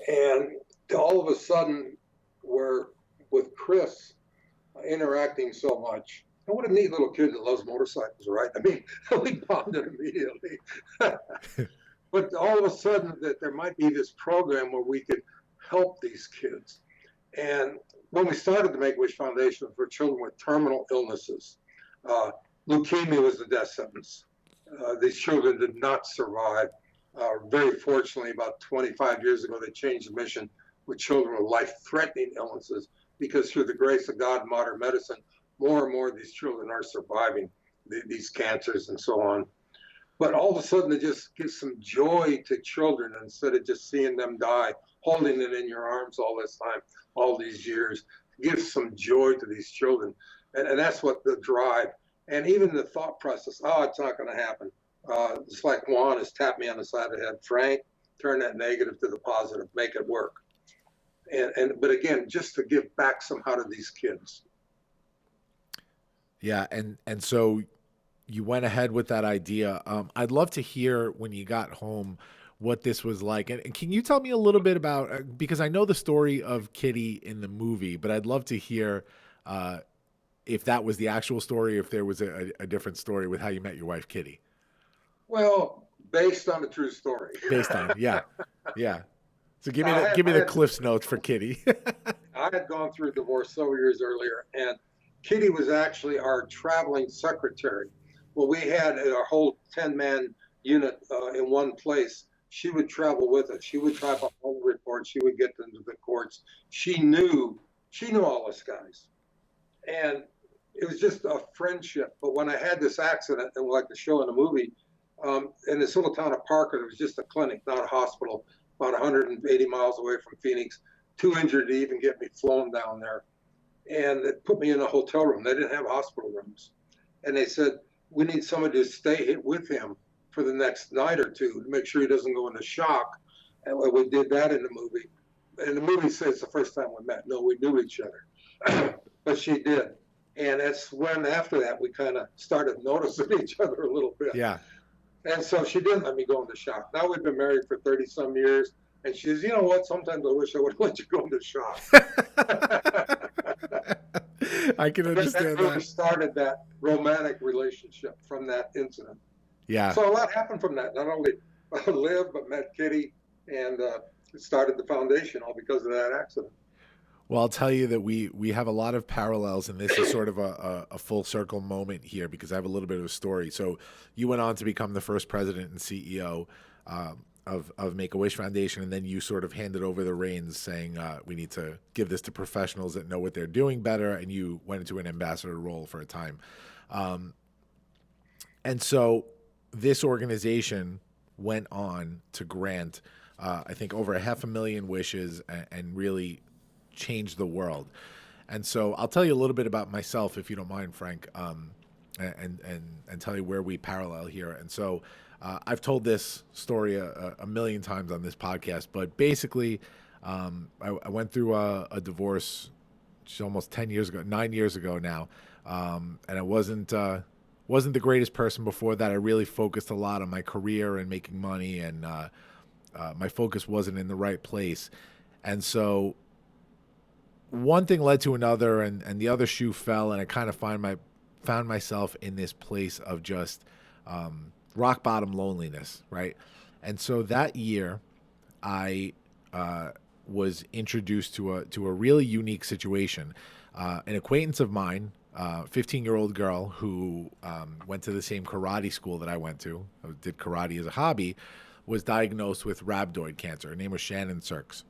And all of a sudden, we're with Chris interacting so much. And what a neat little kid that loves motorcycles, right? I mean, we bonded immediately. But all of a sudden, that there might be this program where we could help these kids. And when we started the Make-A-Wish Foundation for children with terminal illnesses, leukemia was the death sentence. These children did not survive. Very fortunately, about 25 years ago, they changed the mission with children with life-threatening illnesses, because through the grace of God and modern medicine, more and more of these children are surviving these cancers and so on. But all of a sudden, it just gives some joy to children instead of just seeing them die, holding it in your arms all this time, all these years. give some joy to these children. And that's what the drive. And even the thought process, oh, it's not going to happen. It's like Juan has tapped me on the side of the head. Frank, turn that negative to the positive, make it work. But again, just to give back somehow to these kids. Yeah, and so you went ahead with that idea. I'd love to hear when you got home what this was like. And can you tell me a little bit about, because I know the story of Kitty in the movie, but I'd love to hear if that was the actual story, if there was a different story with how you met your wife, Kitty. Well, based on a true story. Based on, yeah. So give me the Cliff's Notes for Kitty. I had gone through a divorce several years earlier, and Kitty was actually our traveling secretary. Well, we had a whole 10-man unit in one place. She would travel with us. She would type up all the reports. She would get them to the courts. She knew all us guys. And it was just a friendship. But when I had this accident, and like the show in the movie, in this little town of Parker, it was just a clinic, not a hospital, about 180 miles away from Phoenix, too injured to even get me flown down there. And it put me in a hotel room. They didn't have hospital rooms. And they said, we need somebody to stay with him for the next night or two to make sure he doesn't go into shock. And we did that in the movie. And the movie says the first time we met, no, we knew each other. But she did. And that's when, after that, we kind of started noticing each other a little bit. Yeah. And so she didn't let me go into shock. Now we've been married for 30-some years. And she says, you know what? Sometimes I wish I would have let you go into shock. I can understand that. Really started that romantic relationship from that incident. Yeah. So a lot happened from that. Not only lived, but met Kitty, and it started the foundation all because of that accident. Well, I'll tell you that we have a lot of parallels, and this is sort of a full circle moment here because I have a little bit of a story. So you went on to become the first president and CEO of Make-A-Wish Foundation, and then you sort of handed over the reins saying we need to give this to professionals that know what they're doing better, and you went into an ambassador role for a time. And so this organization went on to grant, I think, over 500,000 wishes and really change the world. And so I'll tell you a little bit about myself, if you don't mind, Frank, and tell you where we parallel here. And so I've told this story a million times on this podcast, but basically I went through a divorce almost 10 years ago, 9 years ago now. And I wasn't the greatest person before that. I really focused a lot on my career and making money, and my focus wasn't in the right place. And so one thing led to another, and the other shoe fell, and I kind of found myself in this place of just rock bottom loneliness, right? And so that year, I was introduced to a really unique situation. An acquaintance of mine, 15-year-old girl who went to the same karate school that I went to, did karate as a hobby, was diagnosed with rhabdoid cancer. Her name was Shannon Sirks.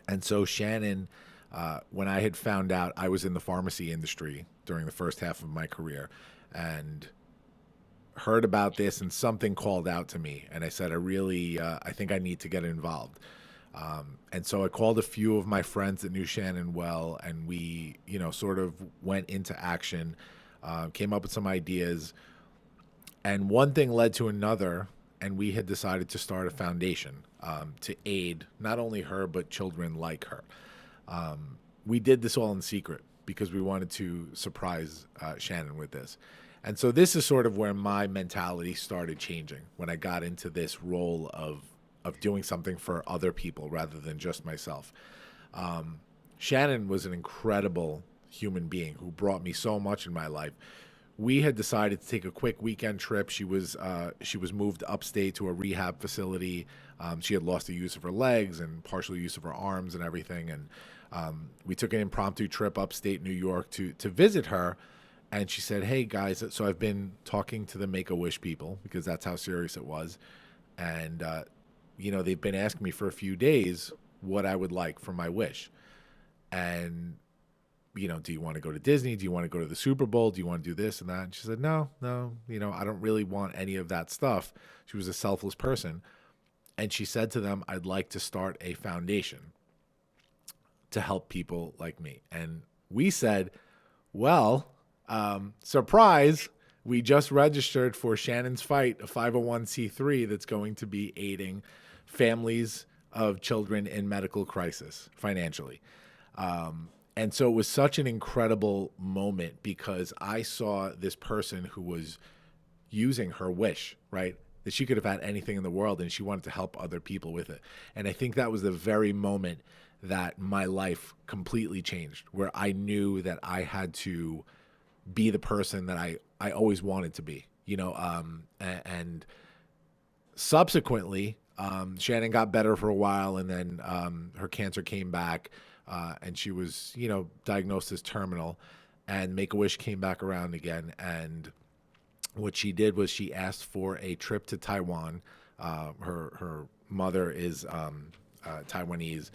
And so Shannon, when I had found out, I was in the pharmacy industry during the first half of my career, and heard about this, and something called out to me, and I said, I think I need to get involved. And so I called a few of my friends that knew Shannon well, and we, sort of went into action, came up with some ideas, and one thing led to another, and we had decided to start a foundation to aid not only her, but children like her. We did this all in secret because we wanted to surprise Shannon with this. And so this is sort of where my mentality started changing when I got into this role of doing something for other people rather than just myself. Shannon was an incredible human being who brought me so much in my life. We had decided to take a quick weekend trip. She was moved upstate to a rehab facility. She had lost the use of her legs and partial use of her arms and everything. And we took an impromptu trip upstate New York to visit her. And she said, hey, guys, so I've been talking to the Make-A-Wish people because that's how serious it was. And, they've been asking me for a few days what I would like for my wish. And, do you want to go to Disney? Do you want to go to the Super Bowl? Do you want to do this and that? And she said, no, I don't really want any of that stuff. She was a selfless person. And she said to them, I'd like to start a foundation to help people like me. And we said, well, surprise, we just registered for Shannon's Fight, a 501c3 that's going to be aiding families of children in medical crisis financially. And so it was such an incredible moment because I saw this person who was using her wish, right? That she could have had anything in the world and she wanted to help other people with it. And I think that was the very moment that my life completely changed, where I knew that I had to be the person that I always wanted to be, and subsequently, Shannon got better for a while, and then her cancer came back, and she was, diagnosed as terminal, and Make-A-Wish came back around again. And what she did was she asked for a trip to Taiwan. Her mother is Taiwanese.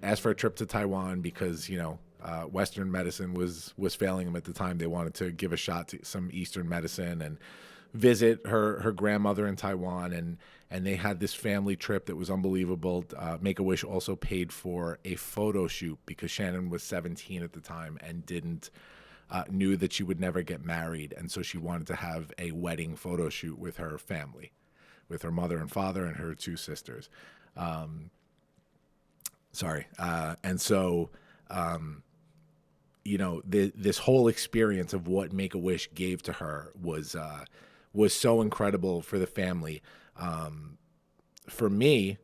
Asked for a trip to Taiwan because, Western medicine was failing them at the time. They wanted to give a shot to some Eastern medicine and visit her grandmother in Taiwan. And they had this family trip that was unbelievable. Make-A-Wish also paid for a photo shoot because Shannon was 17 at the time and knew that she would never get married. And so she wanted to have a wedding photo shoot with her family, with her mother and father and her 2 sisters. And so, this whole experience of what Make-A-Wish gave to her was so incredible for the family. For me,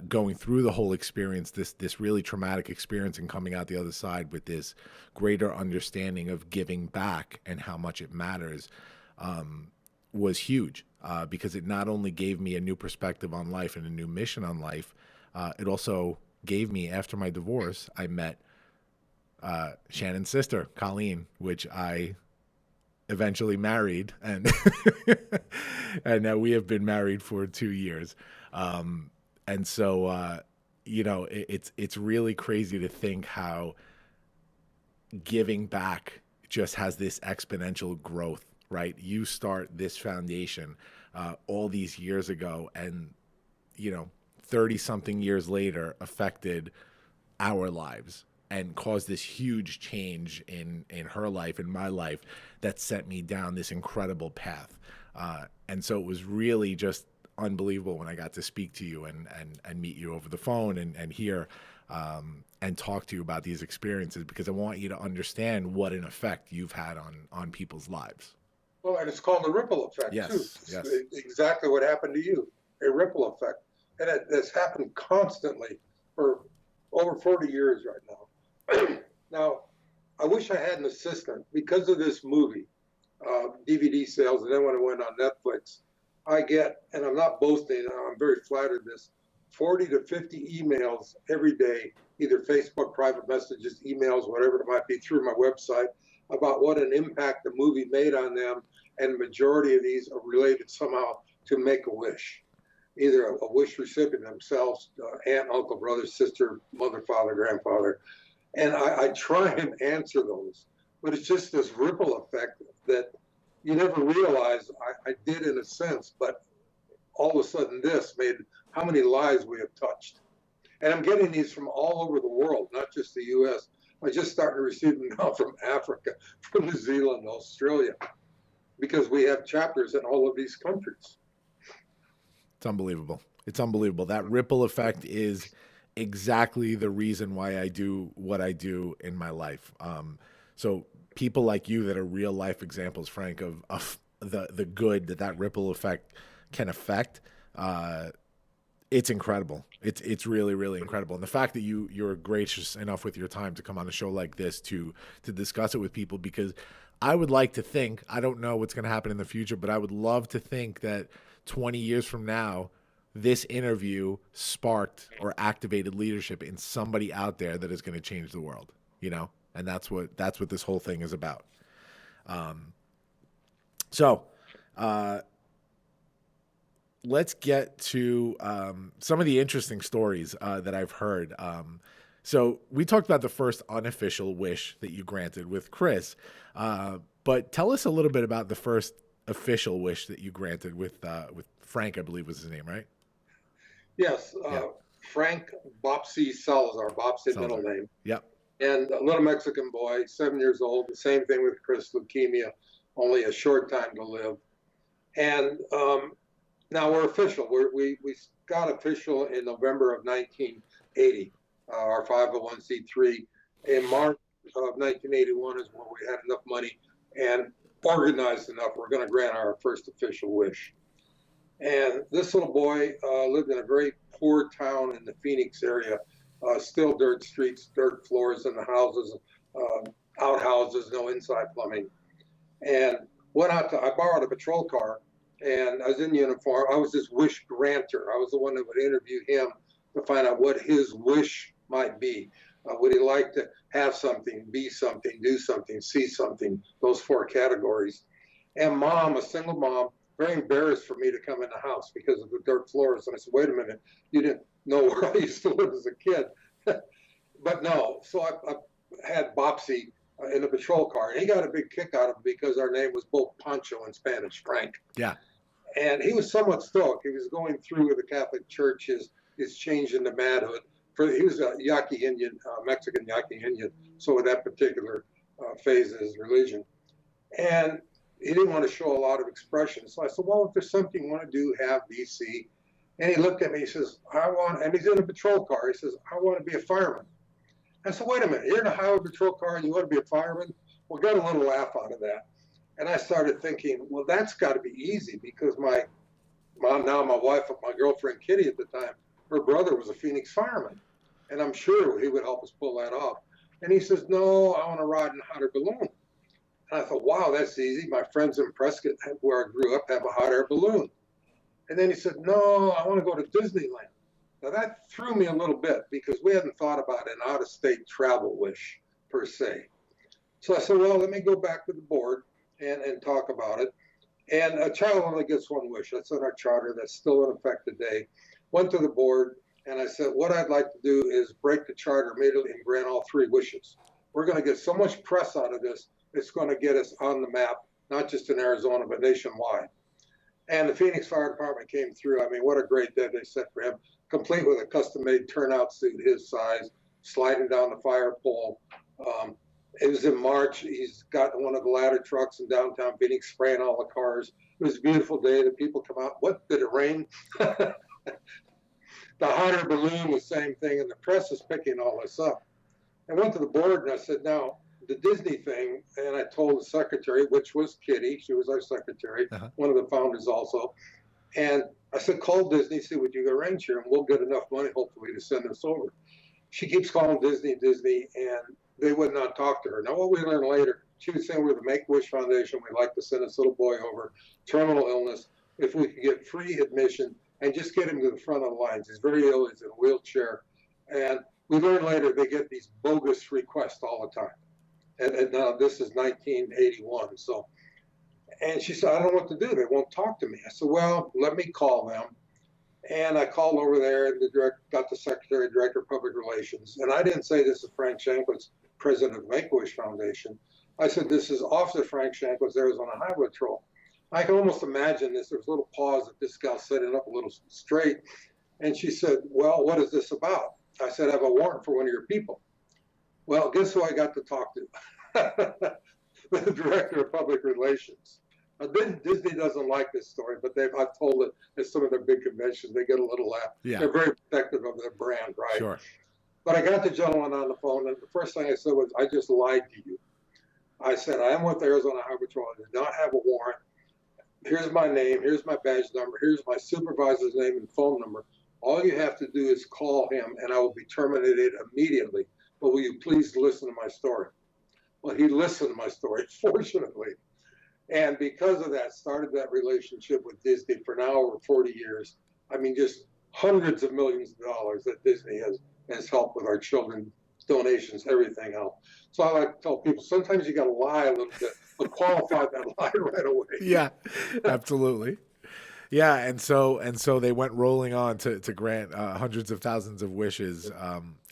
going through the whole experience, this really traumatic experience, and coming out the other side with this greater understanding of giving back and how much it matters, was huge, because it not only gave me a new perspective on life and a new mission on life, it also gave me, after my divorce, I met Shannon's sister, Colleen, which I eventually married, and and now we have been married for 2 years. And so, it's really crazy to think how giving back just has this exponential growth, right? You start this foundation all these years ago, and 30-something years later affected our lives and caused this huge change in her life and my life that sent me down this incredible path. And so it was really just unbelievable when I got to speak to you and meet you over the phone and hear and talk to you about these experiences, because I want you to understand what an effect you've had on people's lives. Well, and it's called a ripple effect, Yes, too. yes. Exactly what happened to you, a ripple effect. And it's happened constantly for over 40 years right now. Now, I wish I had an assistant because of this movie, DVD sales, and then when it went on Netflix, I get, and I'm not boasting, I'm very flattered this, 40 to 50 emails every day, either Facebook private messages, emails, whatever it might be, through my website, about what an impact the movie made on them. And the majority of these are related somehow to Make-A-Wish. Either a wish recipient themselves, aunt, uncle, brother, sister, mother, father, grandfather. And I try and answer those, but it's just this ripple effect that you never realize I did in a sense, but all of a sudden this made how many lives we have touched. And I'm getting these from all over the world, not just the U.S. I'm just starting to receive them now from Africa, from New Zealand, Australia, because we have chapters in all of these countries. It's unbelievable. It's unbelievable. That ripple effect is exactly the reason why I do what I do in my life. So people like you that are real life examples, Frank, of the good that ripple effect can affect, it's incredible. It's really, really incredible. And the fact that you're gracious enough with your time to come on a show like this to discuss it with people, because I would like to think, I don't know what's going to happen in the future, but I would love to think that 20 years from now, this interview sparked or activated leadership in somebody out there that is going to change the world, and that's what this whole thing is about. So let's get to some of the interesting stories that I've heard. So we talked about the first unofficial wish that you granted with Chris, but tell us a little bit about the first official wish that you granted with Frank, I believe was his name, right? Yes. Yeah. Frank Bopsy Salazar, Bopsy middle Salazar. name. Yep. And a little Mexican boy, 7 years old, the same thing with Chris, leukemia, only a short time to live. And now we're official. We got official in November of 1980, our 501c3. In March of 1981 is when we had enough money and organized enough. We're going to grant our first official wish. And this little boy lived in a very poor town in the Phoenix area, still dirt streets, dirt floors in the houses, outhouses, no inside plumbing. And I borrowed a patrol car, and I was in uniform. I was his wish granter. I was the one that would interview him to find out what his wish might be. Would he like to have something, be something, do something, see something, those 4 categories. And mom, a single mom, very embarrassed for me to come in the house because of the dirt floors. And I said, wait a minute, you didn't know where I used to live as a kid. But no, so I had Bopsy in the patrol car. And he got a big kick out of it because our name was both Pancho in Spanish, Frank. Yeah. And he was somewhat stoic. He was going through with the Catholic Church, his change into manhood. He was a Yaqui Indian, Mexican Yaqui Indian, so with that particular phase of his religion. And he didn't want to show a lot of expression. So I said, well, if there's something you want to do, have BC. And he looked at me, he says, and he's in a patrol car. He says, I want to be a fireman. I said, wait a minute, you're in a highway patrol car and you want to be a fireman? Well, got a little laugh out of that. And I started thinking, well, that's got to be easy because my wife, my girlfriend Kitty at the time, her brother was a Phoenix fireman. And I'm sure he would help us pull that off. And he says, no, I want to ride in a hot air balloon. And I thought, wow, that's easy. My friends in Prescott, where I grew up, have a hot air balloon. And then he said, no, I want to go to Disneyland. Now that threw me a little bit because we hadn't thought about an out-of-state travel wish per se. So I said, well, let me go back to the board and talk about it. And a child only gets one wish. That's in our charter. That's still in effect today. Went to the board, and I said, what I'd like to do is break the charter immediately and grant all 3 wishes. We're going to get so much press out of this, it's going to get us on the map, not just in Arizona, but nationwide. And the Phoenix Fire Department came through. I mean, what a great day they set for him, complete with a custom-made turnout suit his size, sliding down the fire pole. It was in March. He's got one of the ladder trucks in downtown Phoenix, spraying all the cars. It was a beautiful day. The people come out. What, did it rain? The hot air balloon, the same thing, and the press is picking all this up. I went to the board and I said, now, the Disney thing, and I told the secretary, which was Kitty, she was our secretary, one of the founders also, and I said, call Disney, see what you can arrange here, and we'll get enough money, hopefully, to send us over. She keeps calling Disney, and they would not talk to her. Now, what we learned later, she was saying we're the Make-A-Wish Foundation, we'd like to send this little boy over, terminal illness, if we could get free admission, and just get him to the front of the lines. He's very ill, he's in a wheelchair, and we learned later they get these bogus requests all the time. And now this is 1981. So, and she said, I don't know what to do. They won't talk to me. I said, well, let me call them. And I called over there and got the secretary, director of public relations. And I didn't say this is Frank Shankwitz, president of the Make-A-Wish Foundation. I said, this is Officer Frank Shankwitz, Arizona Highway Patrol. I can almost imagine this. There was a little pause that this gal set it up a little straight. And she said, well, what is this about? I said, I have a warrant for one of your people. Well, guess who I got to talk to? The director of public relations. Disney doesn't like this story, but I've told it at some of their big conventions. They get a little laugh. Yeah. They're very protective of their brand, right? Sure. But I got the gentleman on the phone, and the first thing I said was, I just lied to you. I said, I am with Arizona Highway Patrol. I did not have a warrant. Here's my name. Here's my badge number. Here's my supervisor's name and phone number. All you have to do is call him, and I will be terminated immediately. But will you please listen to my story? Well, he listened to my story, fortunately. And because of that, started that relationship with Disney for now over 40 years. I mean, just hundreds of millions of dollars that Disney has helped with our children, donations, everything else. So I like to tell people, sometimes you got to lie a little bit, but qualify that lie right away. Yeah, absolutely. Yeah, and so they went rolling on to grant hundreds of thousands of wishes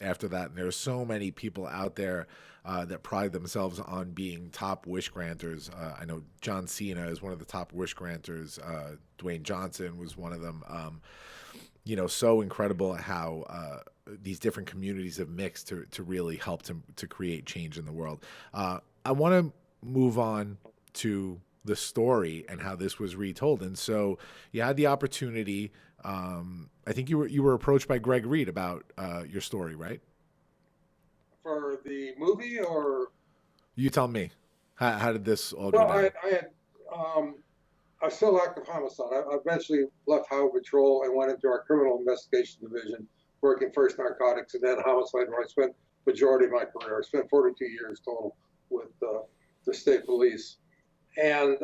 after that. And there's so many people out there that pride themselves on being top wish granters. I know John Cena is one of the top wish granters. Dwayne Johnson was one of them. so incredible how these different communities have mixed to really help to create change in the world. I want to move on to the story and how this was retold. And so you had the opportunity. I think you were approached by Greg Reed about your story, right? For the movie, or You tell me. How did this all go down? I was still active homicide. I eventually left Highway Patrol and went into our criminal investigation division, working first narcotics and then homicide, where I spent majority of my career. I spent 42 years total with the state police. And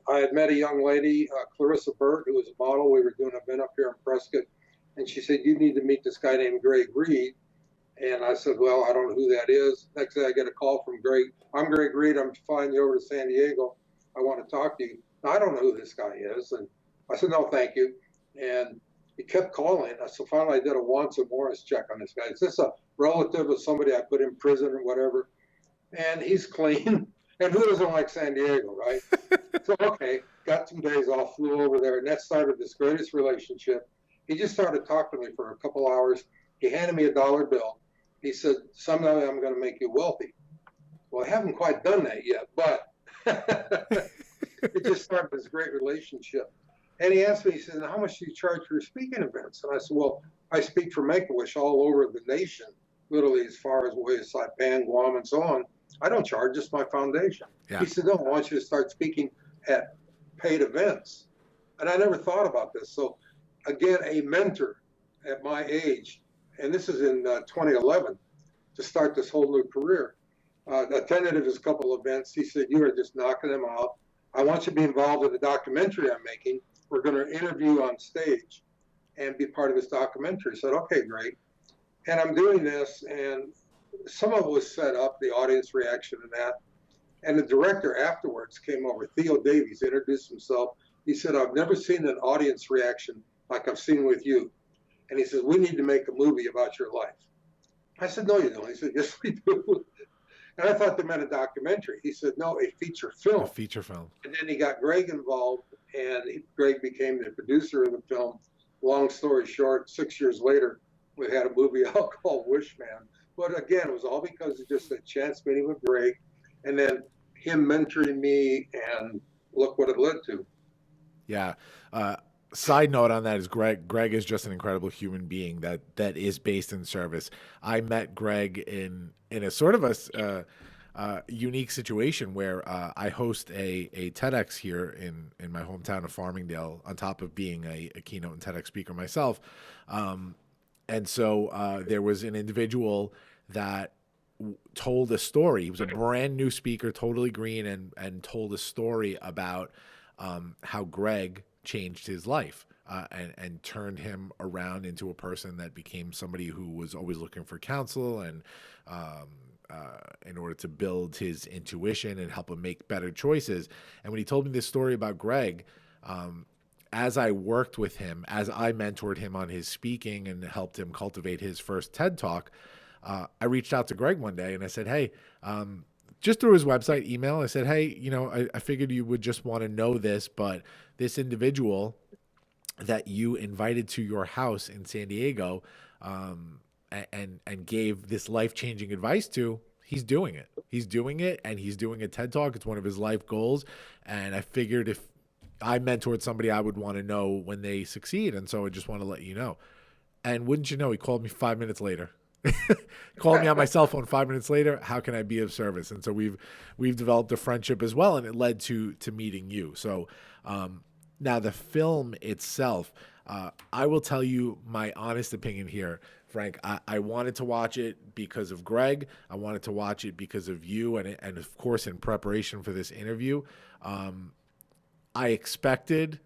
I had met a young lady, Clarissa Burt, who was a model. We were doing an event up here in Prescott, and she said, "You need to meet this guy named Greg Reed." And I said, "Well, I don't know who that is." Next day, I get a call from Greg. "I'm Greg Reed. I'm flying you over to San Diego. I want to talk to you." Now, I don't know who this guy is. And I said, "No, thank you." And he kept calling. So finally, I did a Wants and Morris check on this guy. Is this a relative of somebody I put in prison or whatever? And he's clean. And who doesn't like San Diego, right? So, okay, got some days off, flew over there, and that started this greatest relationship. He just started talking to me for a couple hours. He handed me a dollar bill. He said, "Someday I'm going to make you wealthy." Well, I haven't quite done that yet, but it just started this great relationship. And he asked me, he said, "How much do you charge for your speaking events?" And I said, "Well, I speak for Make-A-Wish all over the nation, literally as far as ways like Saipan, Guam, and so on. I don't charge, just my foundation." Yeah. He said, "No, I want you to start speaking at paid events." And I never thought about this. So again, a mentor at my age, and this is in 2011, to start this whole new career. Attended his couple of events. He said, "You are just knocking them out. I want you to be involved in the documentary I'm making. We're going to interview on stage and be part of this documentary." I said, "Okay, great." And I'm doing this, and some of it was set up, the audience reaction and that. And the director afterwards came over, Theo Davies, introduced himself. He said, "I've never seen an audience reaction like I've seen with you." And he says, "We need to make a movie about your life." I said, "No, you don't." He said, "Yes, we do." And I thought they meant a documentary. He said, "No, a feature film." A feature film. And then he got Greg involved, and Greg became the producer of the film. Long story short, 6 years later, we had a movie out called Wishman. But again, it was all because of just a chance meeting with Greg, and then him mentoring me, and look what it led to. Yeah. Side note on that is Greg is just an incredible human being that is based in service. I met Greg in a sort of a unique situation where I host a TEDx here in my hometown of Farmingdale, on top of being a keynote and TEDx speaker myself. And so there was an individual that told a story. He was a brand new speaker, totally green, and told a story about how Greg changed his life and turned him around into a person that became somebody who was always looking for counsel and in order to build his intuition and help him make better choices. And when he told me this story about Greg, as I worked with him, as I mentored him on his speaking and helped him cultivate his first TED Talk, I reached out to Greg one day and I said, "Hey, just through his website email, I said, "Hey, I figured you would just want to know this, but this individual that you invited to your house in San Diego and gave this life-changing advice to, he's doing it. He's doing it, and he's doing a TED Talk. It's one of his life goals. And I figured if I mentored somebody, I would want to know when they succeed. And so I just want to let you know." And wouldn't you know, he called me 5 minutes later. Called me on my cell phone 5 minutes later. "How can I be of service?" And so we've developed a friendship as well, and it led to meeting you. So now the film itself, I will tell you my honest opinion here, Frank. I wanted to watch it because of Greg. I wanted to watch it because of you, and of course in preparation for this interview. I expected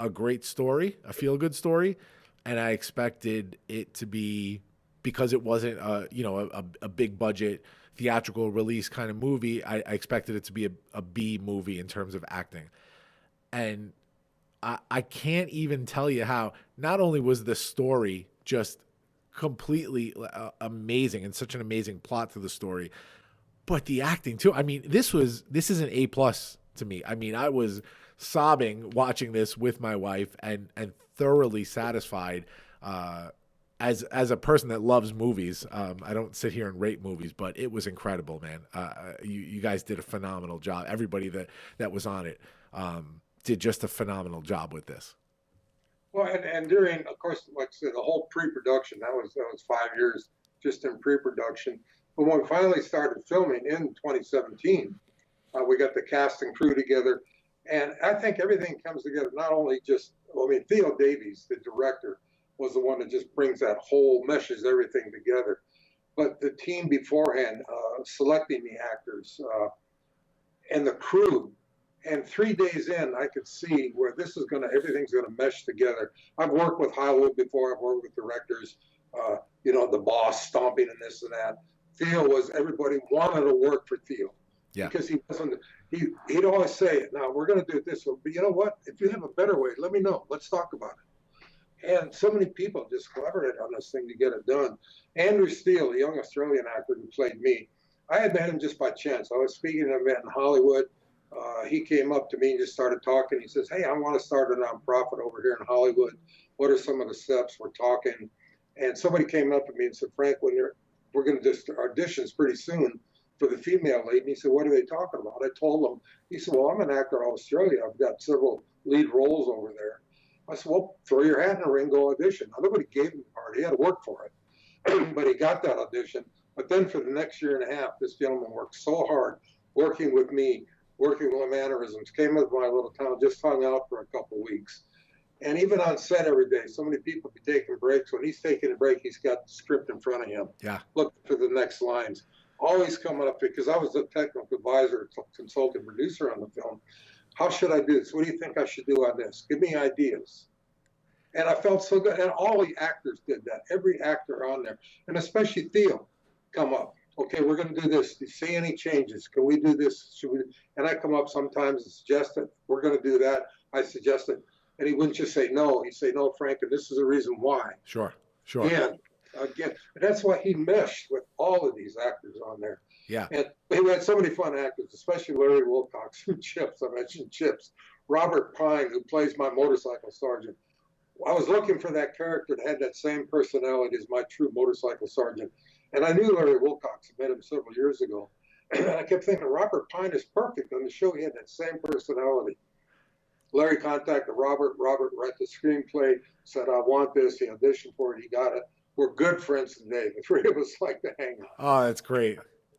a great story, a feel-good story, and I expected it to be, because it wasn't a big budget theatrical release kind of movie, I expected it to be a B movie in terms of acting. And I can't even tell you how not only was the story just completely amazing and such an amazing plot to the story, but the acting too. I mean, this is an A+ to me. I mean, I was sobbing watching this with my wife and thoroughly satisfied as a person that loves movies, I don't sit here and rate movies, but it was incredible, man. You guys did a phenomenal job. Everybody that was on it did just a phenomenal job with this. Well, and during, of course, like I said, the whole pre-production, that was 5 years just in pre-production. But when we finally started filming in 2017, we got the cast and crew together. And I think everything comes together, not only just, Theo Davies, the director, was the one that just brings that whole, meshes everything together. But the team beforehand, selecting the actors and the crew, and 3 days in, I could see where everything's gonna mesh together. I've worked with Hollywood before. I've worked with directors, the boss stomping and this and that. Everybody wanted to work for Theo. Yeah. Because he'd always say, now we're going to do it this way, but you know what? If you have a better way, let me know. Let's talk about it. And so many people just collaborated on this thing to get it done. Andrew Steele, a young Australian actor who played me, I had met him just by chance. I was speaking at an event in Hollywood. He came up to me and just started talking. He says, hey, I want to start a nonprofit over here in Hollywood. What are some of the steps? We're talking. And somebody came up to me and said, Frank, we're going to just auditions pretty soon for the female lead. And he said, what are they talking about? I told him. He said, well, I'm an actor in Australia. I've got several lead roles over there. I said, well, throw your hat in the ring, go audition. Now, nobody gave him the part. He had to work for it. But he got that audition. But then for the next year and a half, this gentleman worked so hard, working with me, working with my mannerisms, came into my little town, just hung out for a couple of weeks. And even on set every day, so many people be taking breaks. When he's taking a break, he's got the script in front of him. Yeah. Looking for the next lines. Always coming up, because I was the technical advisor, consultant producer on the film. How should I do this? What do you think I should do on this? Give me ideas. And I felt so good. And all the actors did that. Every actor on there. And especially Theo come up. Okay, we're going to do this. Do you see any changes? Can we do this? Should we? And I come up sometimes and suggest it. We're going to do that. I suggest it. And he wouldn't just say no. He'd say, no, Frank, and this is the reason why. Sure. Again. And that's why he meshed with all of these actors on there. Yeah. And we had so many fun actors, especially Larry Wilcox, who Chips. I mentioned Chips. Robert Pine, who plays my motorcycle sergeant. I was looking for that character that had that same personality as my true motorcycle sergeant. And I knew Larry Wilcox. I met him several years ago. And I kept thinking, Robert Pine is perfect. On the show, he had that same personality. Larry contacted Robert. Robert read the screenplay, said, I want this. He auditioned for it. He got it. We're good friends today. The three of us like to hang out. Oh, that's great.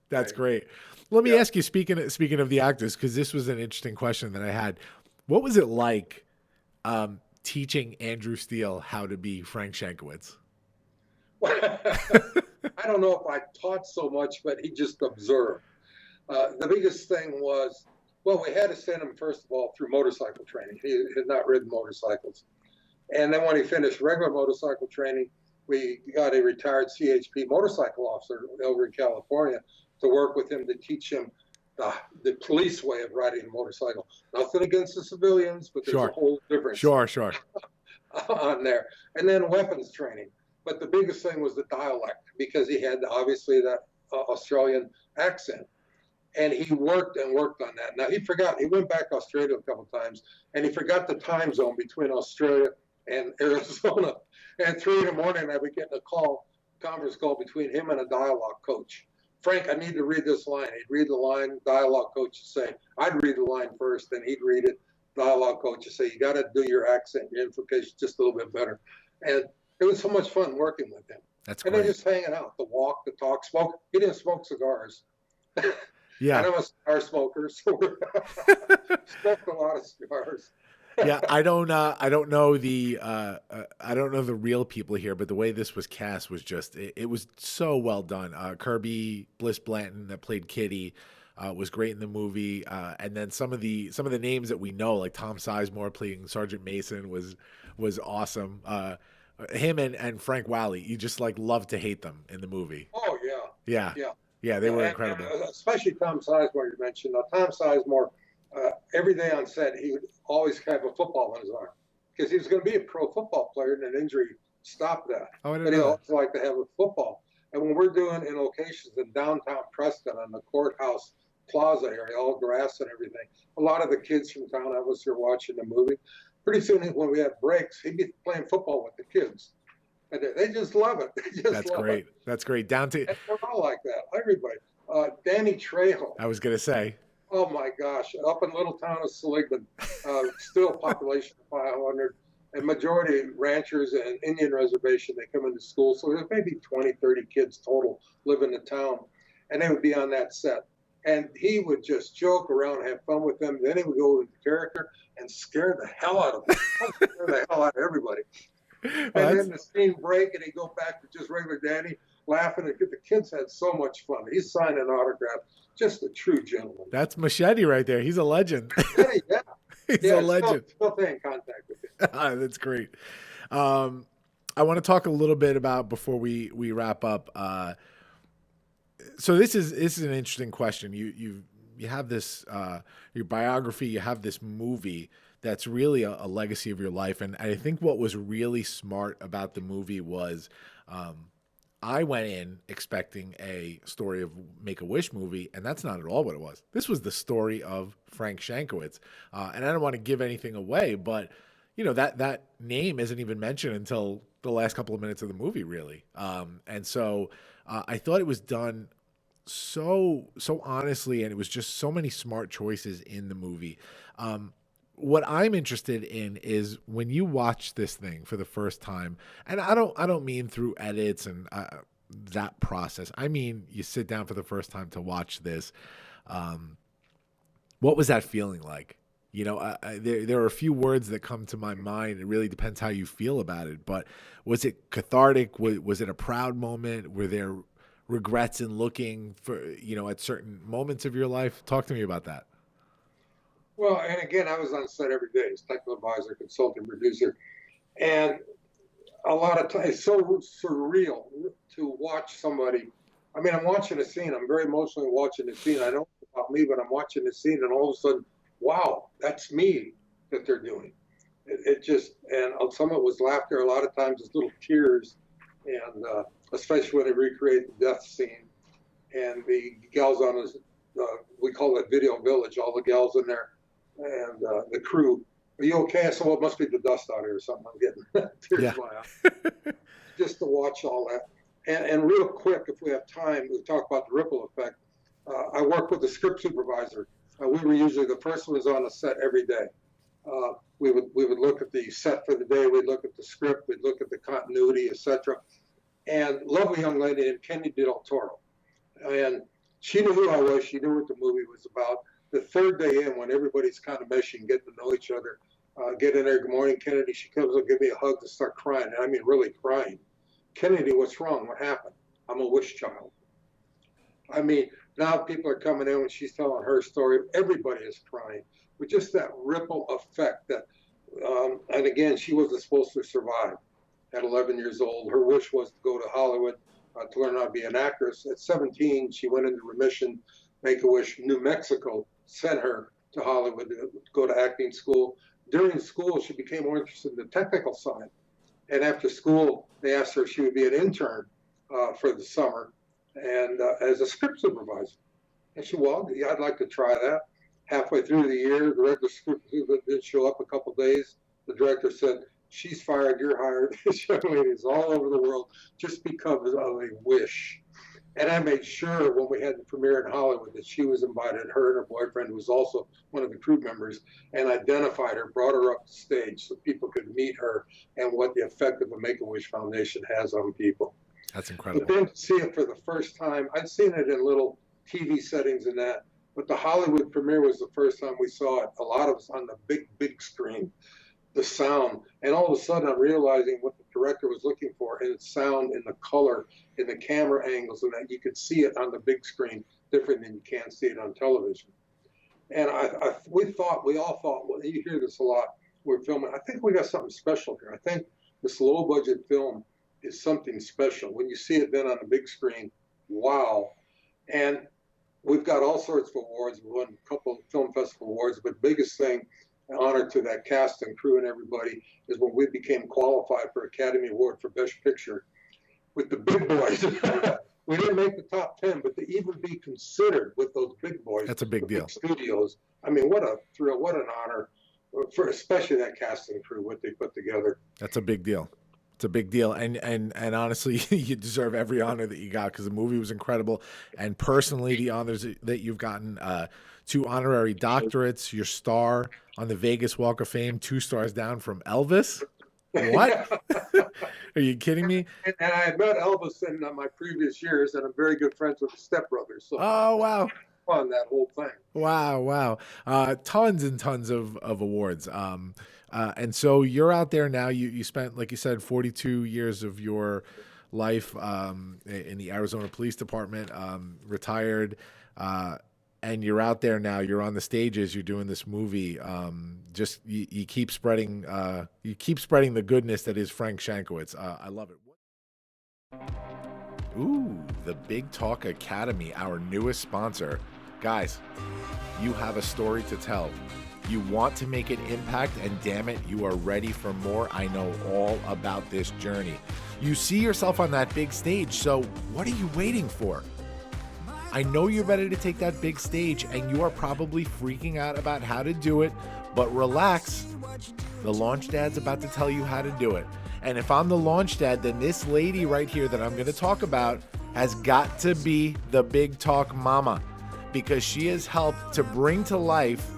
That's great. Let me ask you, speaking of the actors, because this was an interesting question that I had. What was it like teaching Andrew Steele how to be Frank Shankwitz? I don't know if I taught so much, but he just observed. The biggest thing was, well, we had to send him, first of all, through motorcycle training. He had not ridden motorcycles. And then when he finished regular motorcycle training, we got a retired CHP motorcycle officer over in California to work with him to teach him the police way of riding a motorcycle. Nothing against the civilians, but there's a whole difference on there. And then weapons training. But the biggest thing was the dialect, because he had obviously that Australian accent. And he worked on that. Now he went back to Australia a couple of times, and he forgot the time zone between Australia and Arizona. And 3 a.m, I would get a conference call between him and a dialogue coach. Frank, I need to read this line. He'd read the line, dialogue coach would say, I'd read the line first, then he'd read it. Dialogue coach would say, you got to do your accent, your implication just a little bit better. And it was so much fun working with him. That's great. And then just hanging out, the walk, the talk, smoke. He didn't smoke cigars. Yeah. And I'm a cigar smoker, so smoked a lot of cigars. Yeah, I don't know the real people here, but the way this was cast was just it was so well done. Kirby Bliss Blanton that played Kitty was great in the movie, and then some of the names that we know, like Tom Sizemore playing Sergeant Mason, was awesome. Him and Frank Whaley, you just like love to hate them in the movie. Oh yeah. Yeah, they were incredible. Especially Tom Sizemore, you mentioned. Now, Tom Sizemore, every day on set, he would always have a football in his arm because he was going to be a pro football player, and an injury stopped that. Oh, I didn't but he know always liked to have a football. And when we're doing in locations in downtown Preston on the courthouse plaza area, all grass and everything, a lot of the kids from town, I was here watching the movie. Pretty soon when we had breaks, he'd be playing football with the kids. And they just love it. They just That's love great. it. That's great. Down to, And they're all like that. Everybody. Danny Trejo. I was going to say, Oh my gosh! Up in little town of Seligman, still population of 500, and majority ranchers and Indian reservation. They come into school, so there's maybe 20, 30 kids total live in the town, and they would be on that set. And he would just joke around, have fun with them. Then he would go into character and scare the hell out of them, scare the hell out of everybody. And then the scene break, and he'd go back to just regular Danny, laughing. And the kids had so much fun. He's signing autographs. Just a true gentleman. That's Machete right there. He's a legend. Yeah. He's a legend. Still stay in contact with him. That's great. I want to talk a little bit about, before we wrap up. So this is an interesting question. You have this your biography. You have this movie that's really a legacy of your life. And I think what was really smart about the movie was, I went in expecting a story of Make-A-Wish movie, and that's not at all what it was. This was the story of Frank Shankwitz. And I don't want to give anything away, but that name isn't even mentioned until the last couple of minutes of the movie, really. And so I thought it was done so honestly, and it was just so many smart choices in the movie. What I'm interested in is when you watch this thing for the first time, and I don't mean through edits and that process. I mean, you sit down for the first time to watch this. What was that feeling like? There are a few words that come to my mind. It really depends how you feel about it. But was it cathartic? Was it a proud moment? Were there regrets in looking for, at certain moments of your life? Talk to me about that. Well, and again, I was on set every day as technical advisor, consultant, producer. And a lot of times, it's so surreal to watch somebody. I mean, I'm watching a scene. I'm very emotionally watching the scene. I don't know about me, but I'm watching the scene, and all of a sudden, wow, that's me that they're doing. It just, and some of it was laughter. A lot of times it's little tears, and especially when they recreate the death scene. And the gals on us, we call it Video Village, all the gals in there. And the crew, are you okay? I said, well, it must be the dust out here or something. I'm getting tears in my eyes. Just to watch all that. And real quick, if we have time, we'll talk about the ripple effect. I work with the script supervisor. We were usually the first ones on the set every day. We would look at the set for the day. We'd look at the script. We'd look at the continuity, etc. And lovely young lady named Kenny Del Toro. And she knew who I was. She knew what the movie was about. The third day in, when everybody's kind of meshing, getting to know each other, get in there, good morning, Kennedy. She comes up, give me a hug, and start crying. And I mean, really crying. Kennedy, what's wrong? What happened? I'm a wish child. I mean, now people are coming in when she's telling her story. Everybody is crying. With just that ripple effect that, and again, she wasn't supposed to survive at 11 years old. Her wish was to go to Hollywood to learn how to be an actress. At 17, she went into remission. Make-A-Wish, New Mexico, sent her to Hollywood to go to acting school. During school, she became more interested in the technical side. And after school, they asked her if she would be an intern for the summer and as a script supervisor. And she said, well, yeah, I'd like to try that. Halfway through the year, the regular script supervisor did show up a couple days. The director said, she's fired, you're hired. This young lady is all over the world just because of a wish. And I made sure when we had the premiere in Hollywood that she was invited, her and her boyfriend, who was also one of the crew members, and identified her, brought her up to stage so people could meet her and what the effect of the Make-A-Wish Foundation has on people. That's incredible. But then to see it for the first time, I'd seen it in little TV settings and that, but the Hollywood premiere was the first time we saw it, a lot of us on the big screen, the sound. And all of a sudden I'm realizing what the director was looking for in the sound, in the color, in the camera angles, and that you could see it on the big screen different than you can see it on television. And we all thought, well, you hear this a lot, we're filming, I think we got something special here. I think this low budget film is something special. When you see it then on the big screen, wow. And we've got all sorts of awards. We won a couple of film festival awards, but biggest thing, honor to that cast and crew and everybody, is when we became qualified for Academy Award for Best Picture with the big boys. We didn't make the top 10, but to even be considered with those big boys. That's a big deal. Big studios. I mean, what a thrill, what an honor, for especially that cast and crew, what they put together. That's a big deal. It's a big deal, and honestly, you deserve every honor that you got because the movie was incredible, and personally, the honors that you've gotten, 2 honorary doctorates, your star on the Vegas Walk of Fame, 2 stars down from Elvis. What? Are you kidding me? And I had met Elvis in my previous years, and I'm very good friends with his stepbrother. So Oh wow. fun, that whole thing. Wow. Tons and tons of awards. And so you're out there now. You spent, like you said, 42 years of your life in the Arizona Police Department, retired, and you're out there now. You're on the stages. You're doing this movie. Just you keep spreading the goodness that is Frank Shankwitz. I love it. Ooh, the Big Talk Academy, our newest sponsor. Guys, you have a story to tell. You want to make an impact, and damn it, you are ready for more. I know all about this journey. You see yourself on that big stage, so what are you waiting for? I know you're ready to take that big stage, and you are probably freaking out about how to do it, but relax. The Launch Dad's about to tell you how to do it. And if I'm the Launch Dad, then this lady right here that I'm going to talk about has got to be the Big Talk Mama, because she has helped to bring to life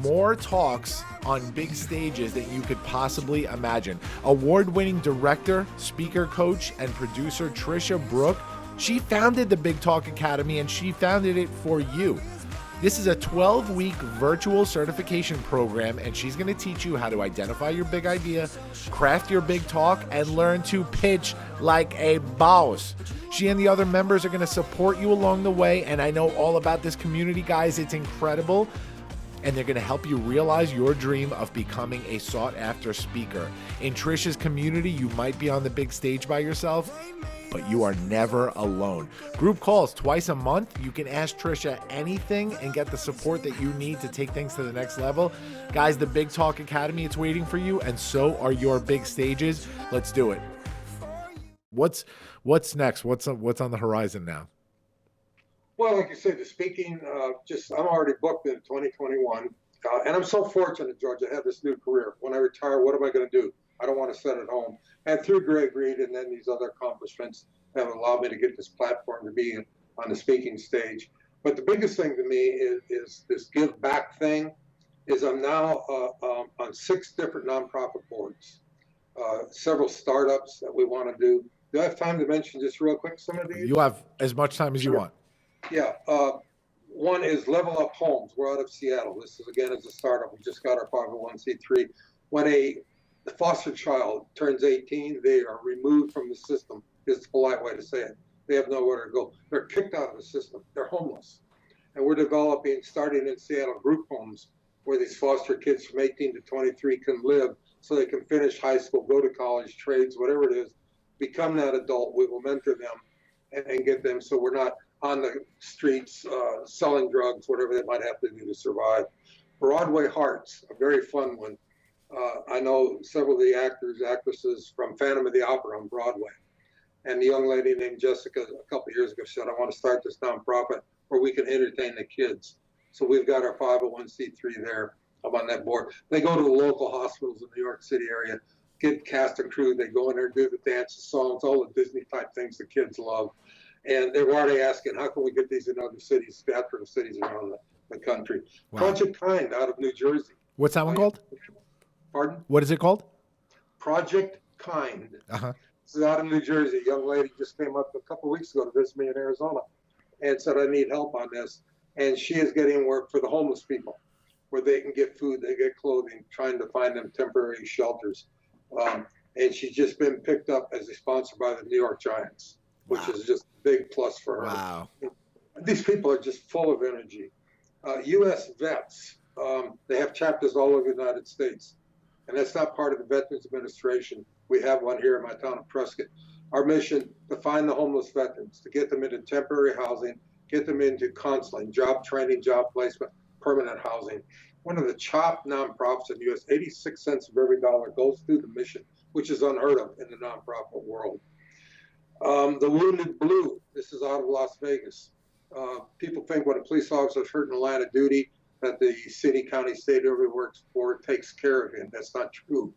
more talks on big stages that you could possibly imagine. Award-winning director, speaker coach, and producer Trisha Brook, she founded the Big Talk Academy, and she founded it for you. This is a 12-week virtual certification program, and she's going to teach you how to identify your big idea, craft your big talk, and learn to pitch like a boss. She and the other members are going to support you along the way, and I know all about this community, guys. It's incredible. And they're going to help you realize your dream of becoming a sought-after speaker. In Trisha's community, you might be on the big stage by yourself, but you are never alone. Group calls twice a month. You can ask Trisha anything and get the support that you need to take things to the next level. Guys, the Big Talk Academy, it's waiting for you, and so are your big stages. Let's do it. What's next? What's on the horizon now? Well, like you said, the speaking, I'm already booked in 2021. And I'm so fortunate, George, I have this new career. When I retire, what am I going to do? I don't want to sit at home. And through Greg Reed and then these other accomplishments have allowed me to get this platform to be on the speaking stage. But the biggest thing to me is this give back thing. Is I'm now on 6 different nonprofit boards, several startups that we want to do. Do I have time to mention just real quick some of these? You have as much time as you want. Yeah. One is Level Up Homes. We're out of Seattle. This is, again, as a startup. We just got our 501c3. When a foster child turns 18, they are removed from the system, is the polite way to say it. They have nowhere to go. They're kicked out of the system. They're homeless. And we're developing, starting in Seattle, group homes where these foster kids from 18 to 23 can live so they can finish high school, go to college, trades, whatever it is, become that adult. We will mentor them and get them so we're not on the streets selling drugs, whatever they might have to do to survive. Broadway Hearts, a very fun one. I know several of the actors, actresses from Phantom of the Opera on Broadway. And the young lady named Jessica a couple of years ago said, I want to start this nonprofit where we can entertain the kids. So we've got our 501c3 there. I'm on that board. They go to the local hospitals in the New York City area, get cast and crew. They go in there and do the dances, songs, all the Disney type things the kids love. And they were already asking, how can we get these in other cities, theatrical cities around the country? Wow. Project Kind out of New Jersey. What's that one called? Pardon? What is it called? Project Kind. Uh-huh. This is out of New Jersey. A young lady just came up a couple of weeks ago to visit me in Arizona and said, I need help on this. And she is getting work for the homeless people where they can get food, they get clothing, trying to find them temporary shelters. And she's just been picked up as a sponsor by the New York Giants, which is just a big plus for her. Wow. These people are just full of energy. U.S. vets, they have chapters all over the United States. And that's not part of the Veterans Administration. We have one here in my town of Prescott. Our mission, to find the homeless veterans, to get them into temporary housing, get them into counseling, job training, job placement, permanent housing. One of the top nonprofits in the U.S., 86 cents of every dollar goes through the mission, which is unheard of in the nonprofit world. The Wounded Blue, this is out of Las Vegas. People think when a police officer is hurt in the line of duty that the city, county, state, whoever he works for takes care of him. That's not true.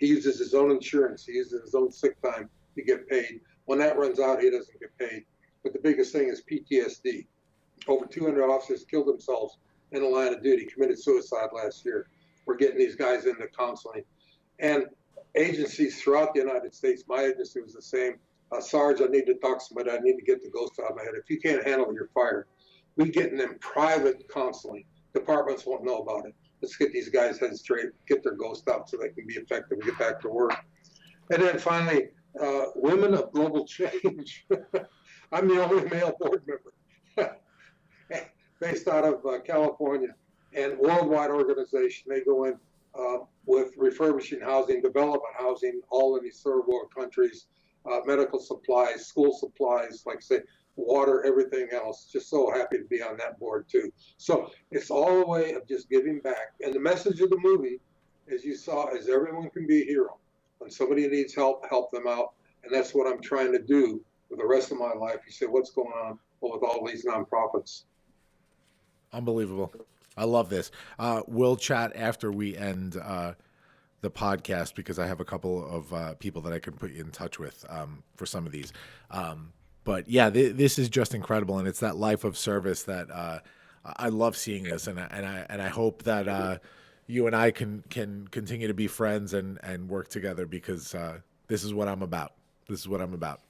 He uses his own insurance. He uses his own sick time to get paid. When that runs out, he doesn't get paid. But the biggest thing is PTSD. Over 200 officers killed themselves in the line of duty, committed suicide last year. We're getting these guys into counseling. And agencies throughout the United States, my agency was the same. Sarge, I need to talk to somebody. I need to get the ghost out of my head. If you can't handle it, you're fired. We get them private counseling. Departments won't know about it. Let's get these guys heads straight, get their ghost out so they can be effective and get back to work. And then finally, women of global change. I'm the only male board member based out of California, and worldwide organization. They go in with refurbishing housing, development housing, all in these third world countries, medical supplies, school supplies, like say, water, everything else. Just so happy to be on that board too. So it's all a way of just giving back. And the message of the movie, as you saw, is everyone can be a hero. When somebody needs help, help them out. And that's what I'm trying to do for the rest of my life. You say, what's going on? Well, with all these nonprofits. Unbelievable. I love this. We'll chat after we end the podcast because I have a couple of people that I can put you in touch with for some of these. But yeah, this is just incredible, and it's that life of service that I love seeing this, and I hope that you and I can continue to be friends and work together because this is what I'm about. This is what I'm about.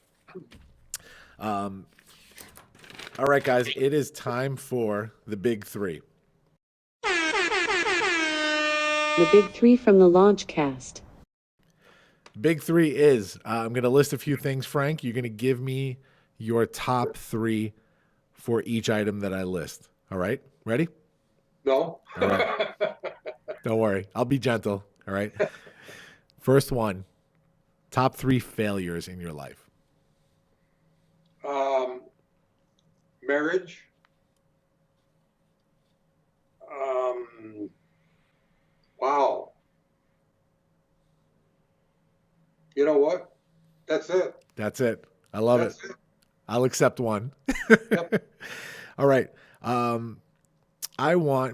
All right, guys, it is time for the big three. The big three from the Launchcast. Big three is, I'm going to list a few things, Frank. You're going to give me your top three for each item that I list. All right? Ready? No. All right. Don't worry. I'll be gentle. All right? First one, top three failures in your life. Marriage. Wow. You know what? That's it. That's it. I love it. I'll accept one. Yep. All right.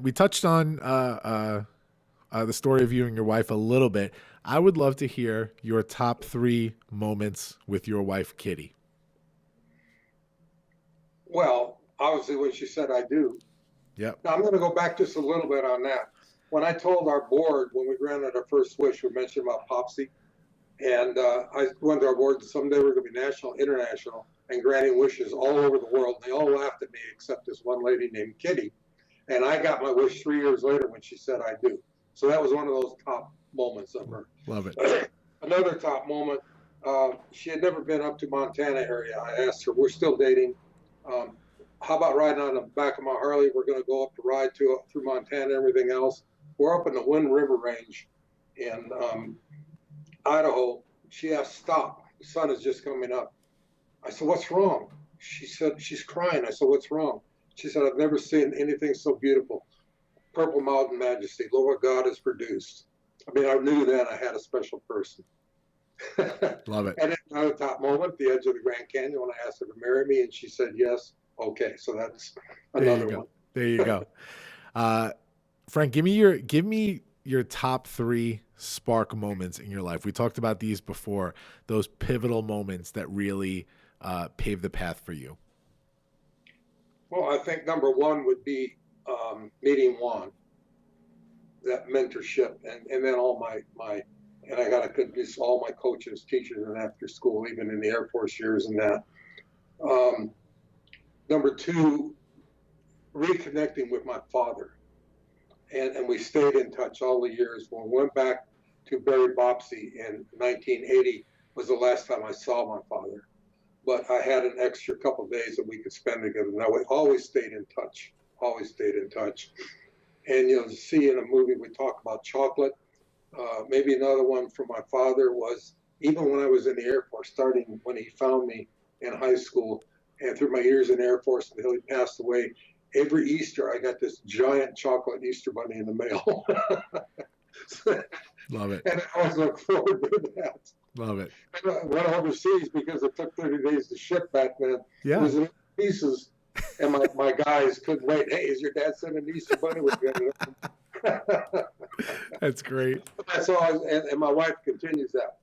We touched on the story of you and your wife a little bit. I would love to hear your top three moments with your wife, Kitty. Well, obviously when she said I do. Yep. Now I'm going to go back just a little bit on that. When I told our board, when we granted our first wish, we mentioned about Popsy. And I went to our board, someday we're going to be national, international, and granting wishes all over the world. They all laughed at me except this one lady named Kitty. And I got my wish 3 years later when she said I do. So that was one of those top moments of her. Love it. Another top moment, she had never been up to Montana area. I asked her, we're still dating. How about riding on the back of my Harley? We're going to go up to ride through Montana and everything else. We're up in the Wind River Range in Idaho. She asked, stop. The sun is just coming up. I said, what's wrong? She said, she's crying. I said, what's wrong? She said, I've never seen anything so beautiful. Purple Mountain Majesty, look what God has produced. I mean, I knew then I had a special person. Love it. And then another top moment, the edge of the Grand Canyon, when I asked her to marry me, and she said yes. Okay, so that's another one. There you go. Frank, give me your top three spark moments in your life. We talked about these before, those pivotal moments that really paved the path for you. Well, I think number one would be meeting Juan, that mentorship, and then all my and I got to convince all my coaches, teachers, and after school, even in the Air Force years and that. Number two, reconnecting with my father. And we stayed in touch all the years. When we went back to Barry Bopsy in 1980 was the last time I saw my father. But I had an extra couple of days that we could spend together. And we always stayed in touch, And, you know, to see in a movie, we talk about chocolate. Maybe another one from my father was, even when I was in the Air Force, starting when he found me in high school, and through my years in the Air Force until he passed away, every Easter I got this giant chocolate Easter bunny in the mail. Love it. And I always look forward to that. Love it. And I went overseas because it took 30 days to ship back then. Yeah. It was in pieces, and my guys couldn't wait. Hey, is your dad sending an Easter bunny with you? That's great. That's all. And my wife continues that.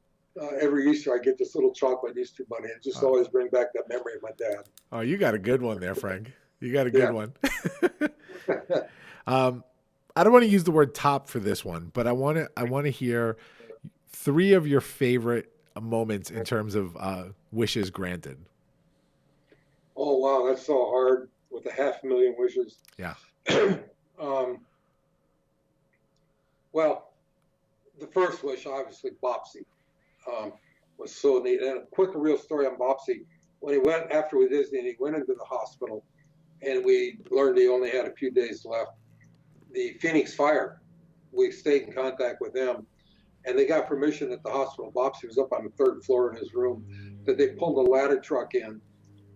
Every Easter, I get this little chocolate Easter bunny. It just always brings back that memory of my dad. Oh, you got a good one there, Frank. You got a good one. I don't want to use the word top for this one, but I want to hear 3 of your favorite moments in terms of wishes granted. Oh, wow. That's so hard with 500,000 wishes. Yeah. Well, the first wish, obviously, Bopsy, was so neat. And a quick, real story on Bopsy. When he went, after we visited, he went into the hospital, and we learned he only had a few days left. The Phoenix Fire, we stayed in contact with them, and they got permission at the hospital. Bopsy was up on the 3rd floor in his room, that they pulled a ladder truck in,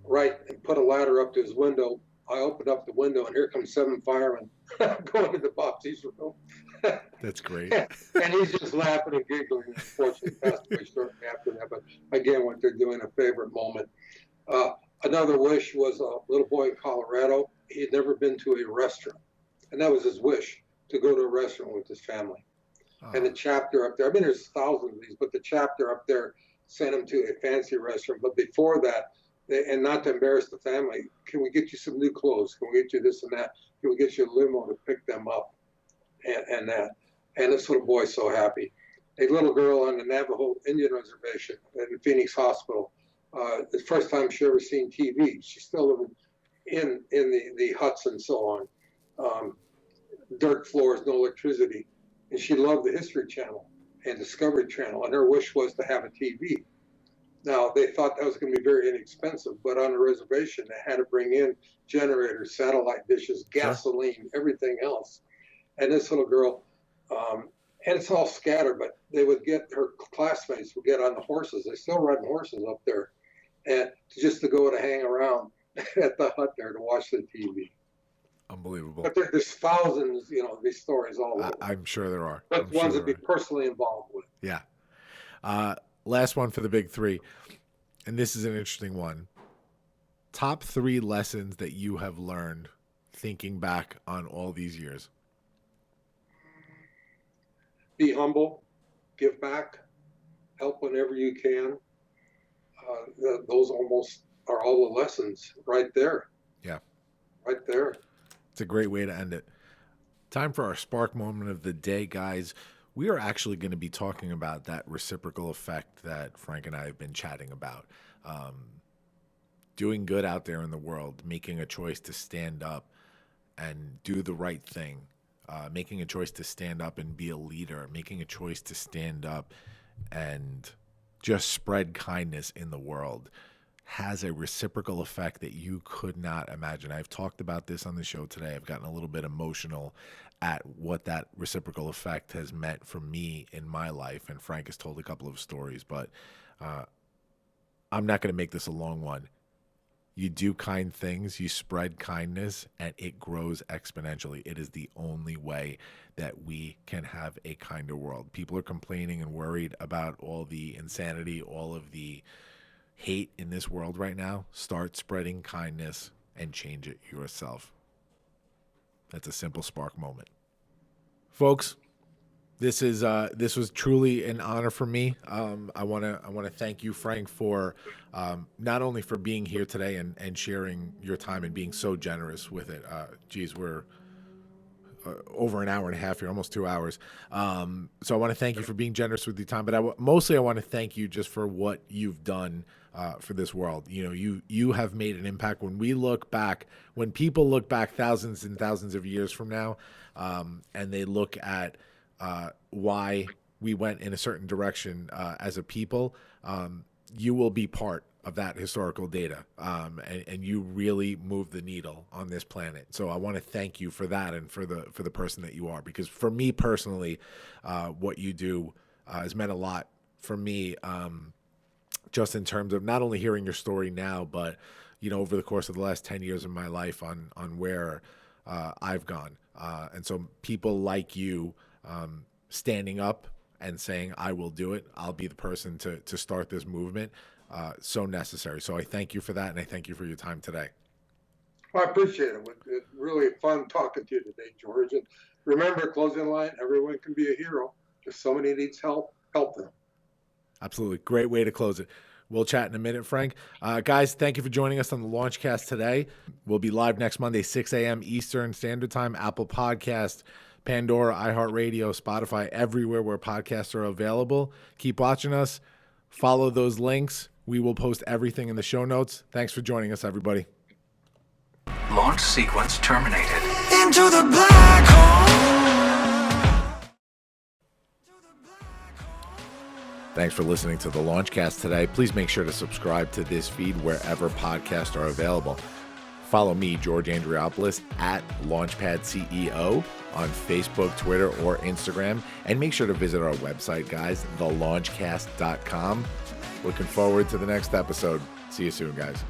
and put a ladder up to his window. I opened up the window, and here comes 7 firemen going into Bopsy's room. That's great. And he's just laughing and giggling. Unfortunately, passed away shortly after that. But again, what they're doing, a favorite moment. Another wish was a little boy in Colorado. He had never been to a restaurant, and that was his wish, to go to a restaurant with his family. And the chapter up there, I mean, there's thousands of these, but the chapter up there sent him to a fancy restaurant. But before that, and not to embarrass the family, can we get you some new clothes? Can we get you this and that? Can we get you a limo to pick them up? And that. And this little boy's so happy. A little girl on the Navajo Indian Reservation at the Phoenix Hospital. The first time she ever seen TV. She's still living in the huts and so on. Dirt floors, no electricity. And she loved the History Channel and Discovery Channel. And her wish was to have a TV. Now, they thought that was going to be very inexpensive, but on the reservation, they had to bring in generators, satellite dishes, gasoline, everything else. And this little girl, and it's all scattered, but they would get, her classmates would get on the horses. They still riding horses up there, and just to go to hang around at the hut there to watch the TV. Unbelievable. But there's thousands, these stories all over. I'm sure there are. But ones that be personally involved with. Yeah. Last one for the big 3, and this is an interesting one. Top 3 lessons that you have learned thinking back on all these years. Be humble, give back, help whenever you can. Those almost are all the lessons right there. Yeah. Right there. It's a great way to end it. Time for our spark moment of the day, guys. We are actually going to be talking about that reciprocal effect that Frank and I have been chatting about. Doing good out there in the world, making a choice to stand up and do the right thing. Making a choice to stand up and be a leader, making a choice to stand up and just spread kindness in the world has a reciprocal effect that you could not imagine. I've talked about this on the show today. I've gotten a little bit emotional at what that reciprocal effect has meant for me in my life, and Frank has told a couple of stories, but I'm not going to make this a long one. You do kind things, you spread kindness, and it grows exponentially. It is the only way that we can have a kinder world. People are complaining and worried about all the insanity, all of the hate in this world right now. Start spreading kindness and change it yourself. That's a simple spark moment. Folks, this was truly an honor for me. I want to thank you, Frank, for not only for being here today and sharing your time and being so generous with it. We're over an hour and a half here, almost 2 hours. So I want to thank you for being generous with your time, but mostly I want to thank you just for what you've done for this world. You have made an impact. When people look back thousands and thousands of years from now, and they look at why we went in a certain direction as a people, you will be part of that historical data, and you really move the needle on this planet. So I want to thank you for that and for the person that you are, because for me personally, what you do has meant a lot for me, just in terms of not only hearing your story now, but over the course of the last 10 years of my life on where I've gone. And so people like you standing up and saying, I will do it. I'll be the person to start this movement. So necessary. So I thank you for that, and I thank you for your time today. I appreciate it. It really fun talking to you today, George. And remember, closing line, everyone can be a hero. If somebody needs help, help them. Absolutely. Great way to close it. We'll chat in a minute, Frank. Guys, thank you for joining us on the Launchcast today. We'll be live next Monday, 6 a.m. Eastern Standard Time, Apple Podcast, Pandora, iHeartRadio, Spotify, everywhere where podcasts are available. Keep watching us. Follow those links. We will post everything in the show notes. Thanks for joining us, everybody. Launch sequence terminated. Into the black hole. Thanks for listening to the Launchcast today. Please make sure to subscribe to this feed wherever podcasts are available. Follow me, George Andriopoulos, at Launchpad CEO on Facebook, Twitter, or Instagram. And make sure to visit our website, guys, thelaunchcast.com. Looking forward to the next episode. See you soon, guys.